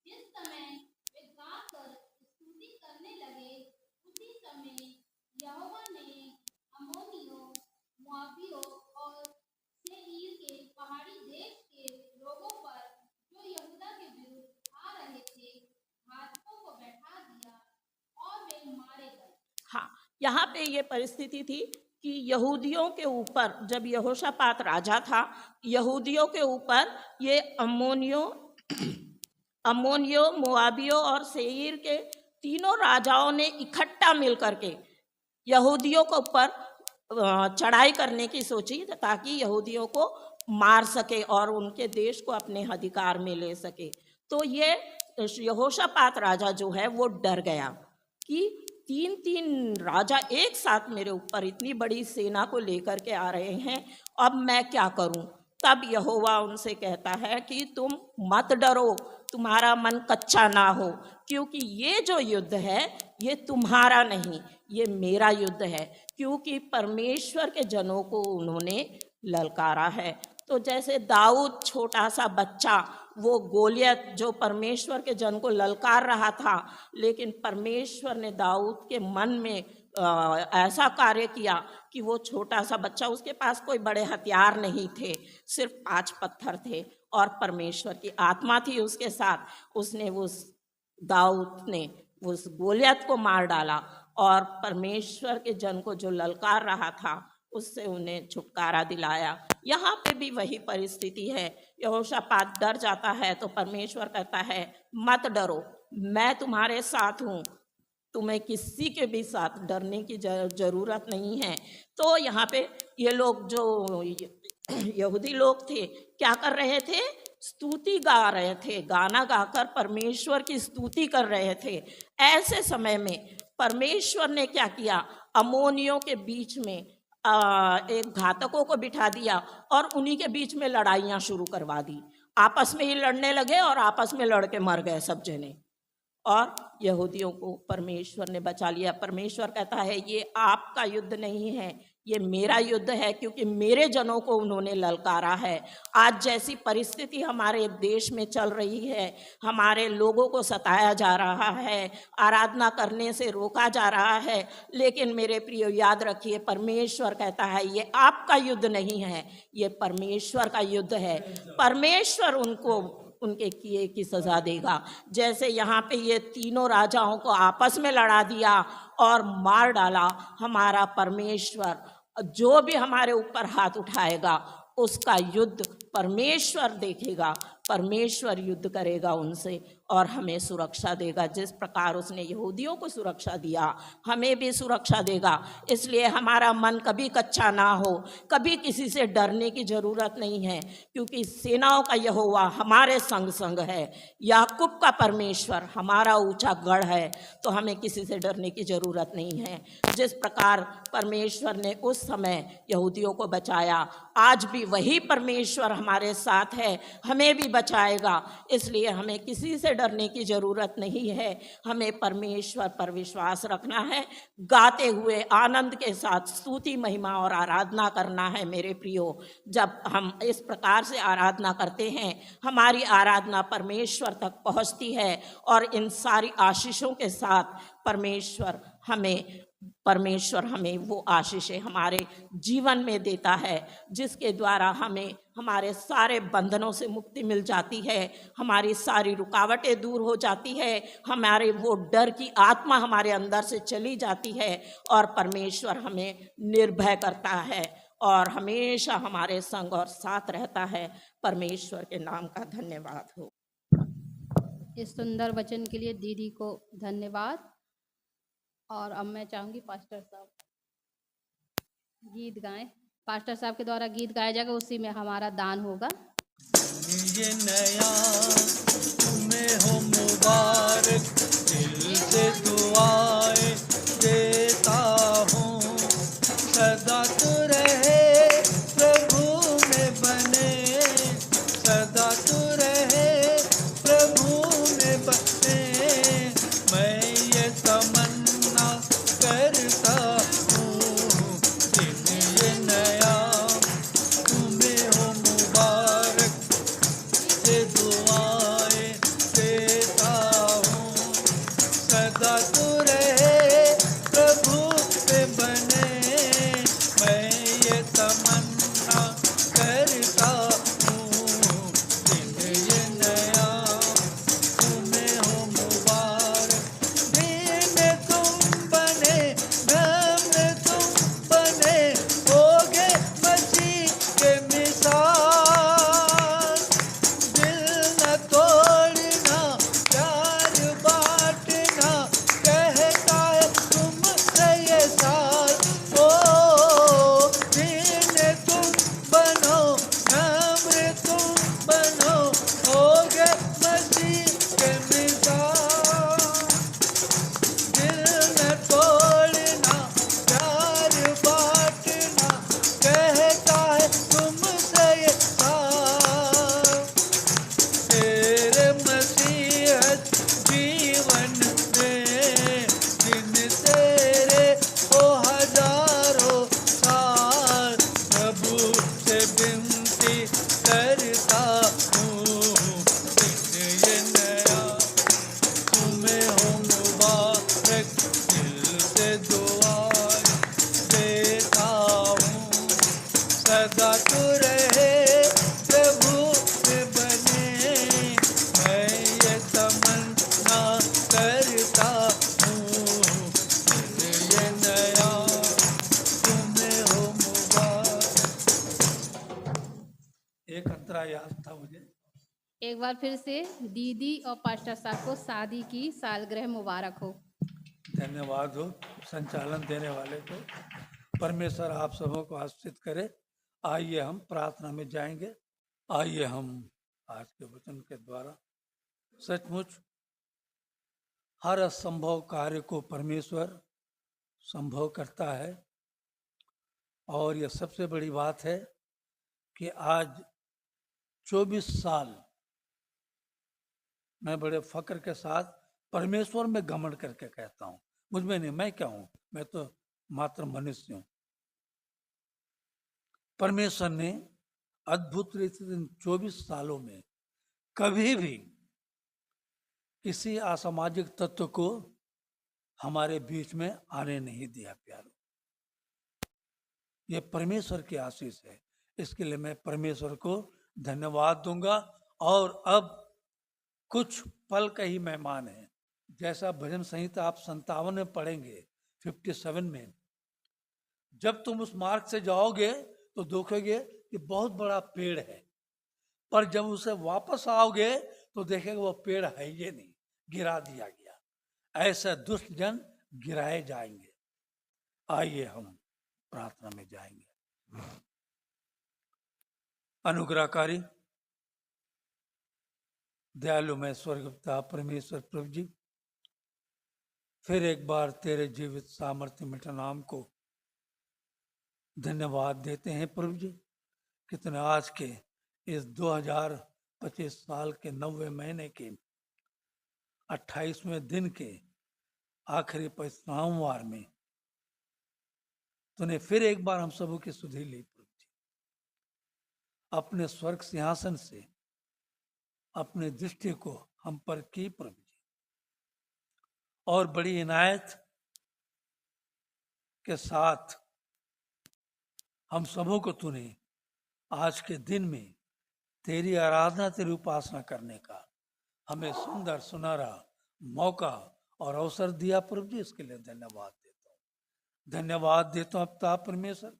B: जिस समय वे गाकर स्तुति करने लगे, उसी समय यहोवा ने अम्मोनियों, मोआबियों और सेईर के पहाड़ी देश के लोगों पर जो यहूदा के विरुद्ध आ रहे थे, घातकों को बैठा दिया और वे मारे गए।
E: हाँ, यहाँ पे ये परिस्थिति थी कि यहूदियों के ऊपर, जब यहोशापात राजा था, यहूदियों के ऊपर ये अम्मोनियों, मोआबियों और सेईर के तीनों राजाओं ने इकट्ठा मिल करके यहूदियों के ऊपर चढ़ाई करने की सोची ताकि यहूदियों को मार सके और उनके देश को अपने अधिकार में ले सके। तो ये यहोशापात राजा जो है वो डर गया कि तीन राजा एक साथ मेरे ऊपर इतनी बड़ी सेना को लेकर के आ रहे हैं, अब मैं क्या करूं। तब यहोवा उनसे कहता है कि तुम मत डरो, तुम्हारा मन कच्चा ना हो, क्योंकि ये जो युद्ध है ये तुम्हारा नहीं, ये मेरा युद्ध है, क्योंकि परमेश्वर के जनों को उन्होंने ललकारा है। तो जैसे दाऊद छोटा सा बच्चा, वो गोलियत जो परमेश्वर के जन को ललकार रहा था, लेकिन परमेश्वर ने दाऊद के मन में ऐसा कार्य किया कि वो छोटा सा बच्चा, उसके पास कोई बड़े हथियार नहीं थे, सिर्फ 5 पत्थर थे और परमेश्वर की आत्मा थी उसके साथ। उसने दाऊद ने उस गोलियत को मार डाला और परमेश्वर के जन को जो ललकार रहा था उससे उन्हें छुटकारा दिलाया। यहाँ पे भी वही परिस्थिति है। यहोशापात डर जाता है तो परमेश्वर कहता है मत डरो, मैं तुम्हारे साथ हूँ, तुम्हें किसी के भी साथ डरने की जरूरत नहीं है। तो यहाँ पे ये लोग जो यहूदी लोग थे क्या कर रहे थे, स्तुति गा रहे थे, गाना गाकर परमेश्वर की स्तुति कर रहे थे। ऐसे समय में परमेश्वर ने क्या किया, अम्मोनियों के बीच में एक घातकों को बिठा दिया और उन्हीं के बीच में लड़ाइयाँ शुरू करवा दी। आपस में ही लड़ने लगे और आपस में लड़ के मर गए सब जने, और यहूदियों को परमेश्वर ने बचा लिया। परमेश्वर कहता है ये आपका युद्ध नहीं है, ये मेरा युद्ध है, क्योंकि मेरे जनों को उन्होंने ललकारा है। आज जैसी परिस्थिति हमारे देश में चल रही है, हमारे लोगों को सताया जा रहा है, आराधना करने से रोका जा रहा है, लेकिन मेरे प्रिय याद रखिए, परमेश्वर कहता है ये आपका युद्ध नहीं है, ये परमेश्वर का युद्ध है। परमेश्वर उनको उनके किए की सजा देगा। जैसे यहाँ पे ये तीनों राजाओं को आपस में लड़ा दिया और मार डाला, हमारा परमेश्वर जो भी हमारे ऊपर हाथ उठाएगा उसका युद्ध परमेश्वर देखेगा, परमेश्वर युद्ध करेगा उनसे और हमें सुरक्षा देगा। जिस प्रकार उसने यहूदियों को सुरक्षा दिया, हमें भी सुरक्षा देगा। इसलिए हमारा मन कभी कच्चा ना हो, कभी किसी से डरने की ज़रूरत नहीं है, क्योंकि सेनाओं का यहोवा हमारे संग संग है। याकूब का परमेश्वर हमारा ऊंचा गढ़ है, तो हमें किसी से डरने की ज़रूरत नहीं है। जिस प्रकार परमेश्वर ने उस समय यहूदियों को बचाया, आज भी वही परमेश्वर हमारे साथ है, हमें भी बचाएगा। इसलिए हमें किसी से डरने की ज़रूरत नहीं है, हमें परमेश्वर पर विश्वास रखना है, गाते हुए आनंद के साथ स्तुति महिमा और आराधना करना है। मेरे प्रियो, जब हम इस प्रकार से आराधना करते हैं, हमारी आराधना परमेश्वर तक पहुंचती है और इन सारी आशीषों के साथ परमेश्वर हमें वो आशीषें हमारे जीवन में देता है, जिसके द्वारा हमें हमारे सारे बंधनों से मुक्ति मिल जाती है, हमारी सारी रुकावटें दूर हो जाती है, हमारे वो डर की आत्मा हमारे अंदर से चली जाती है और परमेश्वर हमें निर्भय करता है और हमेशा हमारे संग और साथ रहता है। परमेश्वर के नाम का धन्यवाद हो।
B: इस सुंदर वचन के लिए दीदी को धन्यवाद। और अब मैं चाहूंगी पास्टर साहब गीत गाएं। पास्टर साहब के द्वारा गीत गाया जाएगा, उसी में हमारा दान होगा।
A: ये नया तुम्हें हो मुबारक, दिल से दुआएं देता हूँ, सदा तू रहे प्रभु में बने, सदा तू रहे प्रभु में बने। मैं ये तमन्ना करता हूँ, दिन ये नया तुम्हें हो मुबारक, से दुआएं देता हूँ, सदा तू रहे प्रभु पे बने। मैं ये तमन्ना करता हूँ, दिन ये नया तुम्हें हो मुबारक। दिन तुम बने, नम्र तुम बने, होगे मसीह के मिसाल। दिल न तोड़ना, प्यार बांटना, कहता है तुमसे ये साल। ओ दिन तुम बनो, नम्र तुम बनो, होगे मसीह के मिसाल। दिल न तोड़ना, प्यार बांटना, कहता है तुमसे ये साल। तेरे मसीहत जीवन में दिन तेरे ओ हजारों साल, प्रभु से विनती करता हूँ, दिन ये नया तुम्हें हो मुबारक, दिल से दुआएं देता हूँ, सदा तू रहे प्रभु में बने। मैं ये तमन्ना करता हूँ, दिन ये नया तुम्हें हो मुबारक। एक अंतरा याद था मुझे।
B: एक बार फिर से दीदी और पास्टर साहब को शादी की सालगिरह मुबारक हो।
A: धन्यवाद हो संचालन देने वाले को। परमेश्वर आप सबों को आशीषित करे। आइए हम प्रार्थना में जाएंगे। आइए हम आज के वचन के द्वारा सचमुच हर असंभव कार्य को परमेश्वर संभव करता है। और यह सबसे बड़ी बात है कि आज 24 साल मैं बड़े फक्र के साथ परमेश्वर में घमंड करके कहता हूँ, मुझ में नहीं, मैं क्या हूँ, मैं तो मात्र मनुष्य हूँ। परमेश्वर ने अद्भुत रीति से इन 24 सालों में कभी भी किसी असामाजिक तत्व को हमारे बीच में आने नहीं दिया। प्यारो, ये परमेश्वर की आशीष है। इसके लिए मैं परमेश्वर को धन्यवाद दूंगा। और अब कुछ पल का ही मेहमान है। जैसा भजन संहिता आप 57 में पढ़ेंगे, 57 में, जब तुम उस मार्ग से जाओगे तो देखोगे कि बहुत बड़ा पेड़ है, पर जब उसे वापस आओगे तो देखेंगे वो पेड़ है ये नहीं, गिरा दिया गया। ऐसे दुष्ट जन गिराए जाएंगे। आइए हम प्रार्थना में जाएंगे। अनुग्रहकारी दयालु में स्वर्गपिता परमेश्वर प्रभु जी, फिर एक बार तेरे जीवित सामर्थ्य मिठा नाम को धन्यवाद देते हैं प्रभु जी। कितने आज के इस 2025 साल के 90वें महीने के 28वें दिन के आखिरी परिश्रामवार में तूने फिर एक बार हम सबों की सुधि ली प्रभु जी। अपने स्वर्ग सिंहासन से अपने दृष्टि को हम पर की प्रभु जी। और बड़ी इनायत के साथ हम सबों को तूने आज के दिन में तेरी आराधना, तेरी उपासना करने का हमें सुंदर सुनहरा मौका और अवसर दिया प्रभु जी, इसके लिए धन्यवाद देता हूँ। धन्यवाद देता हूँ पिता परमेश्वर,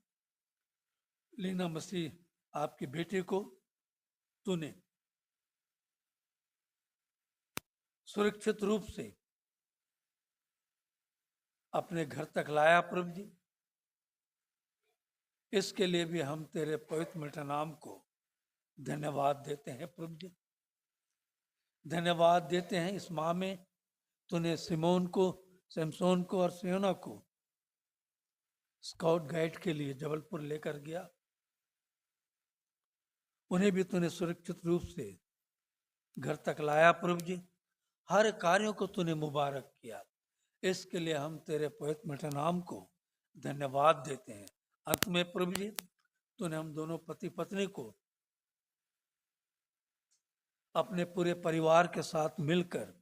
A: लीना मसीह आपकी बेटी को तूने सुरक्षित रूप से अपने घर तक लाया प्रभु जी, इसके लिए भी हम तेरे पवित्र मीठे नाम को धन्यवाद देते हैं प्रभु जी। धन्यवाद देते हैं इस माह में तूने सिमोन को, सैमसोन को और सियोना को स्काउट गाइड के लिए जबलपुर लेकर गया, उन्हें भी तूने सुरक्षित रूप से घर तक लाया प्रभु जी। हर कार्यों को तूने मुबारक किया, इसके लिए हम तेरे पवित्र मीठे नाम को धन्यवाद देते हैं। अंत में प्रभु जी तूने हम दोनों पति पत्नी को अपने पूरे परिवार के साथ मिलकर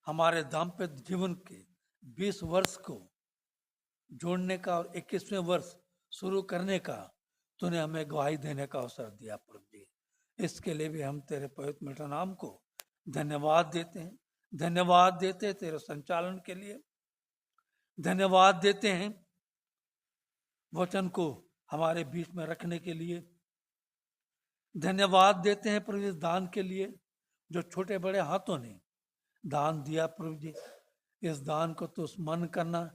A: हमारे दाम्पत्य जीवन के 20 वर्ष को जोड़ने का और 21वें वर्ष शुरू करने का तूने हमें गवाही देने का अवसर दिया प्रभु जी। इसके लिए भी हम तेरे पवित्र मीठे नाम को धन्यवाद देते हैं। धन्यवाद देते हैं तेरे संचालन के लिए, धन्यवाद देते हैं वचन को हमारे बीच में रखने के लिए, धन्यवाद देते हैं प्रभु इस दान के लिए जो छोटे बड़े हाथों ने दान दिया प्रभु जी। इस दान को तो स्मरण करना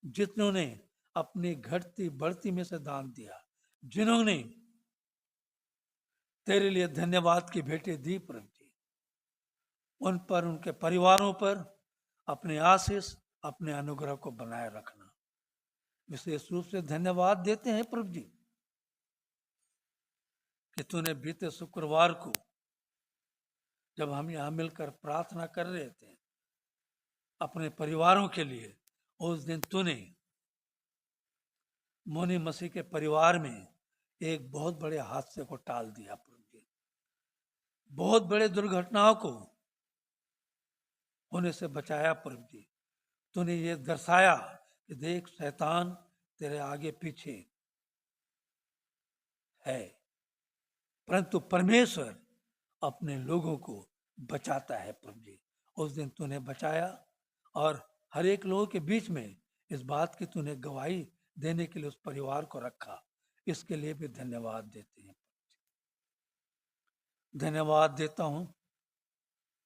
A: जिन्होंने अपनी घटती बढ़ती में से दान दिया, जिन्होंने तेरे लिए धन्यवाद की भेंटें दी प्रभु जी, उन पर, उनके परिवारों पर अपने आशीष, अपने अनुग्रह को बनाए रखना। विशेष रूप से धन्यवाद देते हैं प्रभु जी कि तूने बीते शुक्रवार को जब हम यहाँ मिलकर प्रार्थना कर रहे थे अपने परिवारों के लिए, उस दिन तूने मोनी मसीह के परिवार में एक बहुत बड़े हादसे को टाल दिया प्रभु जी। बहुत बड़े दुर्घटनाओं को होने से बचाया प्रभु जी। तूने ये दर्शाया कि देख शैतान तेरे आगे पीछे है, परंतु परमेश्वर अपने लोगों को बचाता है प्रभु जी। उस दिन तूने बचाया और हर एक लोगों के बीच में इस बात की तूने गवाही देने के लिए उस परिवार को रखा, इसके लिए भी धन्यवाद देते हैं। धन्यवाद देता हूं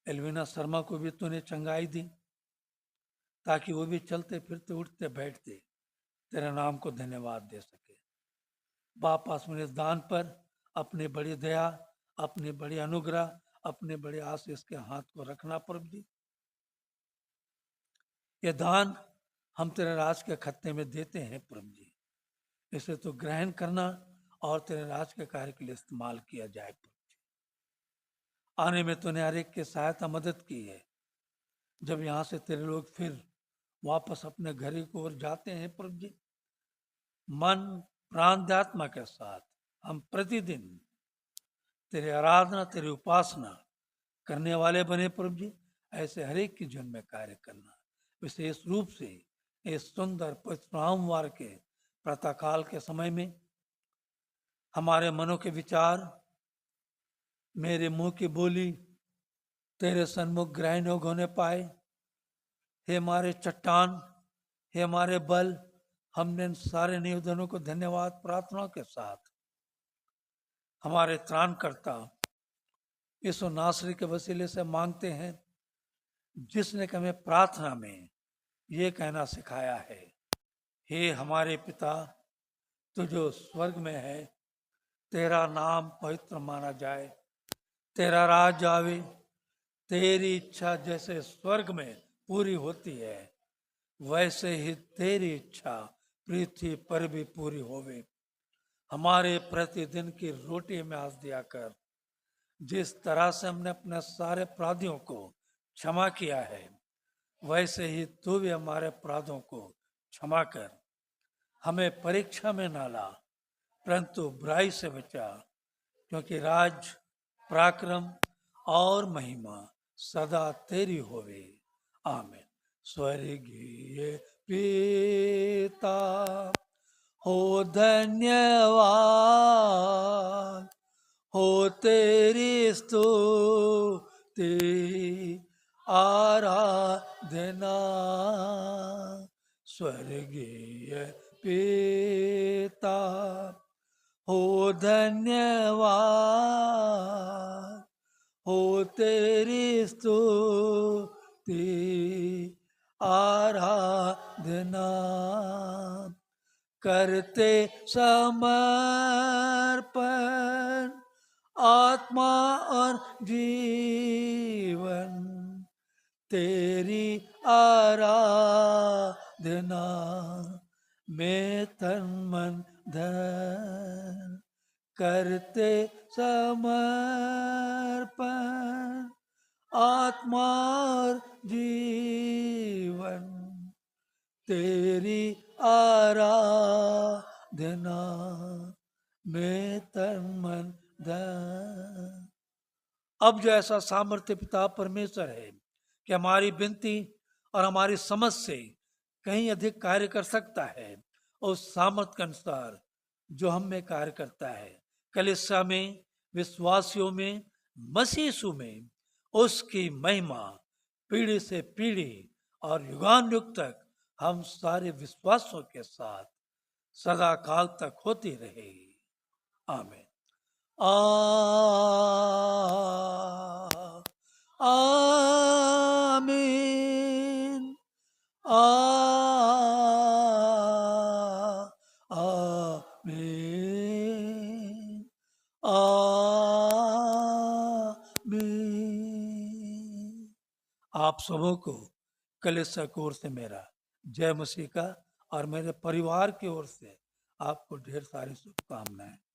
A: एल्विना शर्मा को भी तूने चंगाई दी ताकि वो भी चलते फिरते उठते बैठते तेरे नाम को धन्यवाद दे सके। वापस में इस दान पर अपनी बड़ी दया, अपनी बड़ी अनुग्रह, अपने बड़े आशीष के हाथ को रखना प्रभु जी। ये दान हम तेरे राज के खत्ते में देते हैं प्रभु जी, इसे तो ग्रहण करना और तेरे राज के कार्य के लिए इस्तेमाल किया जाए प्रभु जी। आने में तूने हर एक की सहायता मदद की है। जब यहाँ से तेरे लोग फिर वापस अपने घर की ओर जाते हैं प्रभु जी, मन प्राण आत्मा के साथ हम प्रतिदिन तेरे आराधना, तेरी उपासना करने वाले बने प्रभु जी। ऐसे हर एक की जीवन में कार्य करना, विशेष रूप से इस सुंदर सोमवार के प्रातःकाल के समय में हमारे मनों के विचार, मेरे मुंह की बोली तेरे सन्मुख ग्रहण योग्य होने पाए। हे हमारे चट्टान, हे हमारे बल, हमने इन सारे निवेदनों को धन्यवाद प्रार्थनाओं के साथ हमारे त्राणकर्ता यीशु नासरी के वसीले से मांगते हैं, जिसने कि हमें प्रार्थना में ये कहना सिखाया है, हे हमारे पिता तू जो स्वर्ग में है, तेरा नाम पवित्र माना जाए, तेरा राज आवे, तेरी इच्छा जैसे स्वर्ग में पूरी होती है वैसे ही तेरी इच्छा पृथ्वी पर भी पूरी होवे। हमारे प्रतिदिन की रोटी में आज दिया कर। जिस तरह से हमने अपने सारे अपराधियों को क्षमा किया है, वैसे ही तू भी हमारे अपराधों को क्षमा कर। हमें परीक्षा में ना ला, परंतु बुराई से बचा, क्योंकि राज, पराक्रम और महिमा सदा तेरी होवे। आमीन। स्वर्गीय पिता हो धन्यवाद, हो तेरी स्तुति आराधना। स्वर्गीय पिता हो धन्यवाद, हो तेरी स्तुति आराधना। करते समर्पण आत्मा और जीवन, तेरी आराधना में तन मन धन। करते समर्पण आत्मा और जीवन, तेरी आराधना में तन मन धन। अब जो ऐसा सामर्थ्य पिता परमेश्वर है कि हमारी विनती और हमारी समझ से कहीं अधिक कार्य कर सकता है, उस सामर्थ्य के अनुसार जो हम में कार्य करता है, कलीसिया में, विश्वासियों में, मसीह यीशु में, उसकी महिमा पीढ़ी से पीढ़ी और युगानुयुग तक हम सारे विश्वासों के साथ सदा काल तक होती रहेगी। आमीन। आमीन। आमीन। आमीन। आप सबों को कलीसिया की ओर से मेरा जय मसीह का और मेरे परिवार की ओर से आपको ढेर सारी शुभकामनाएं।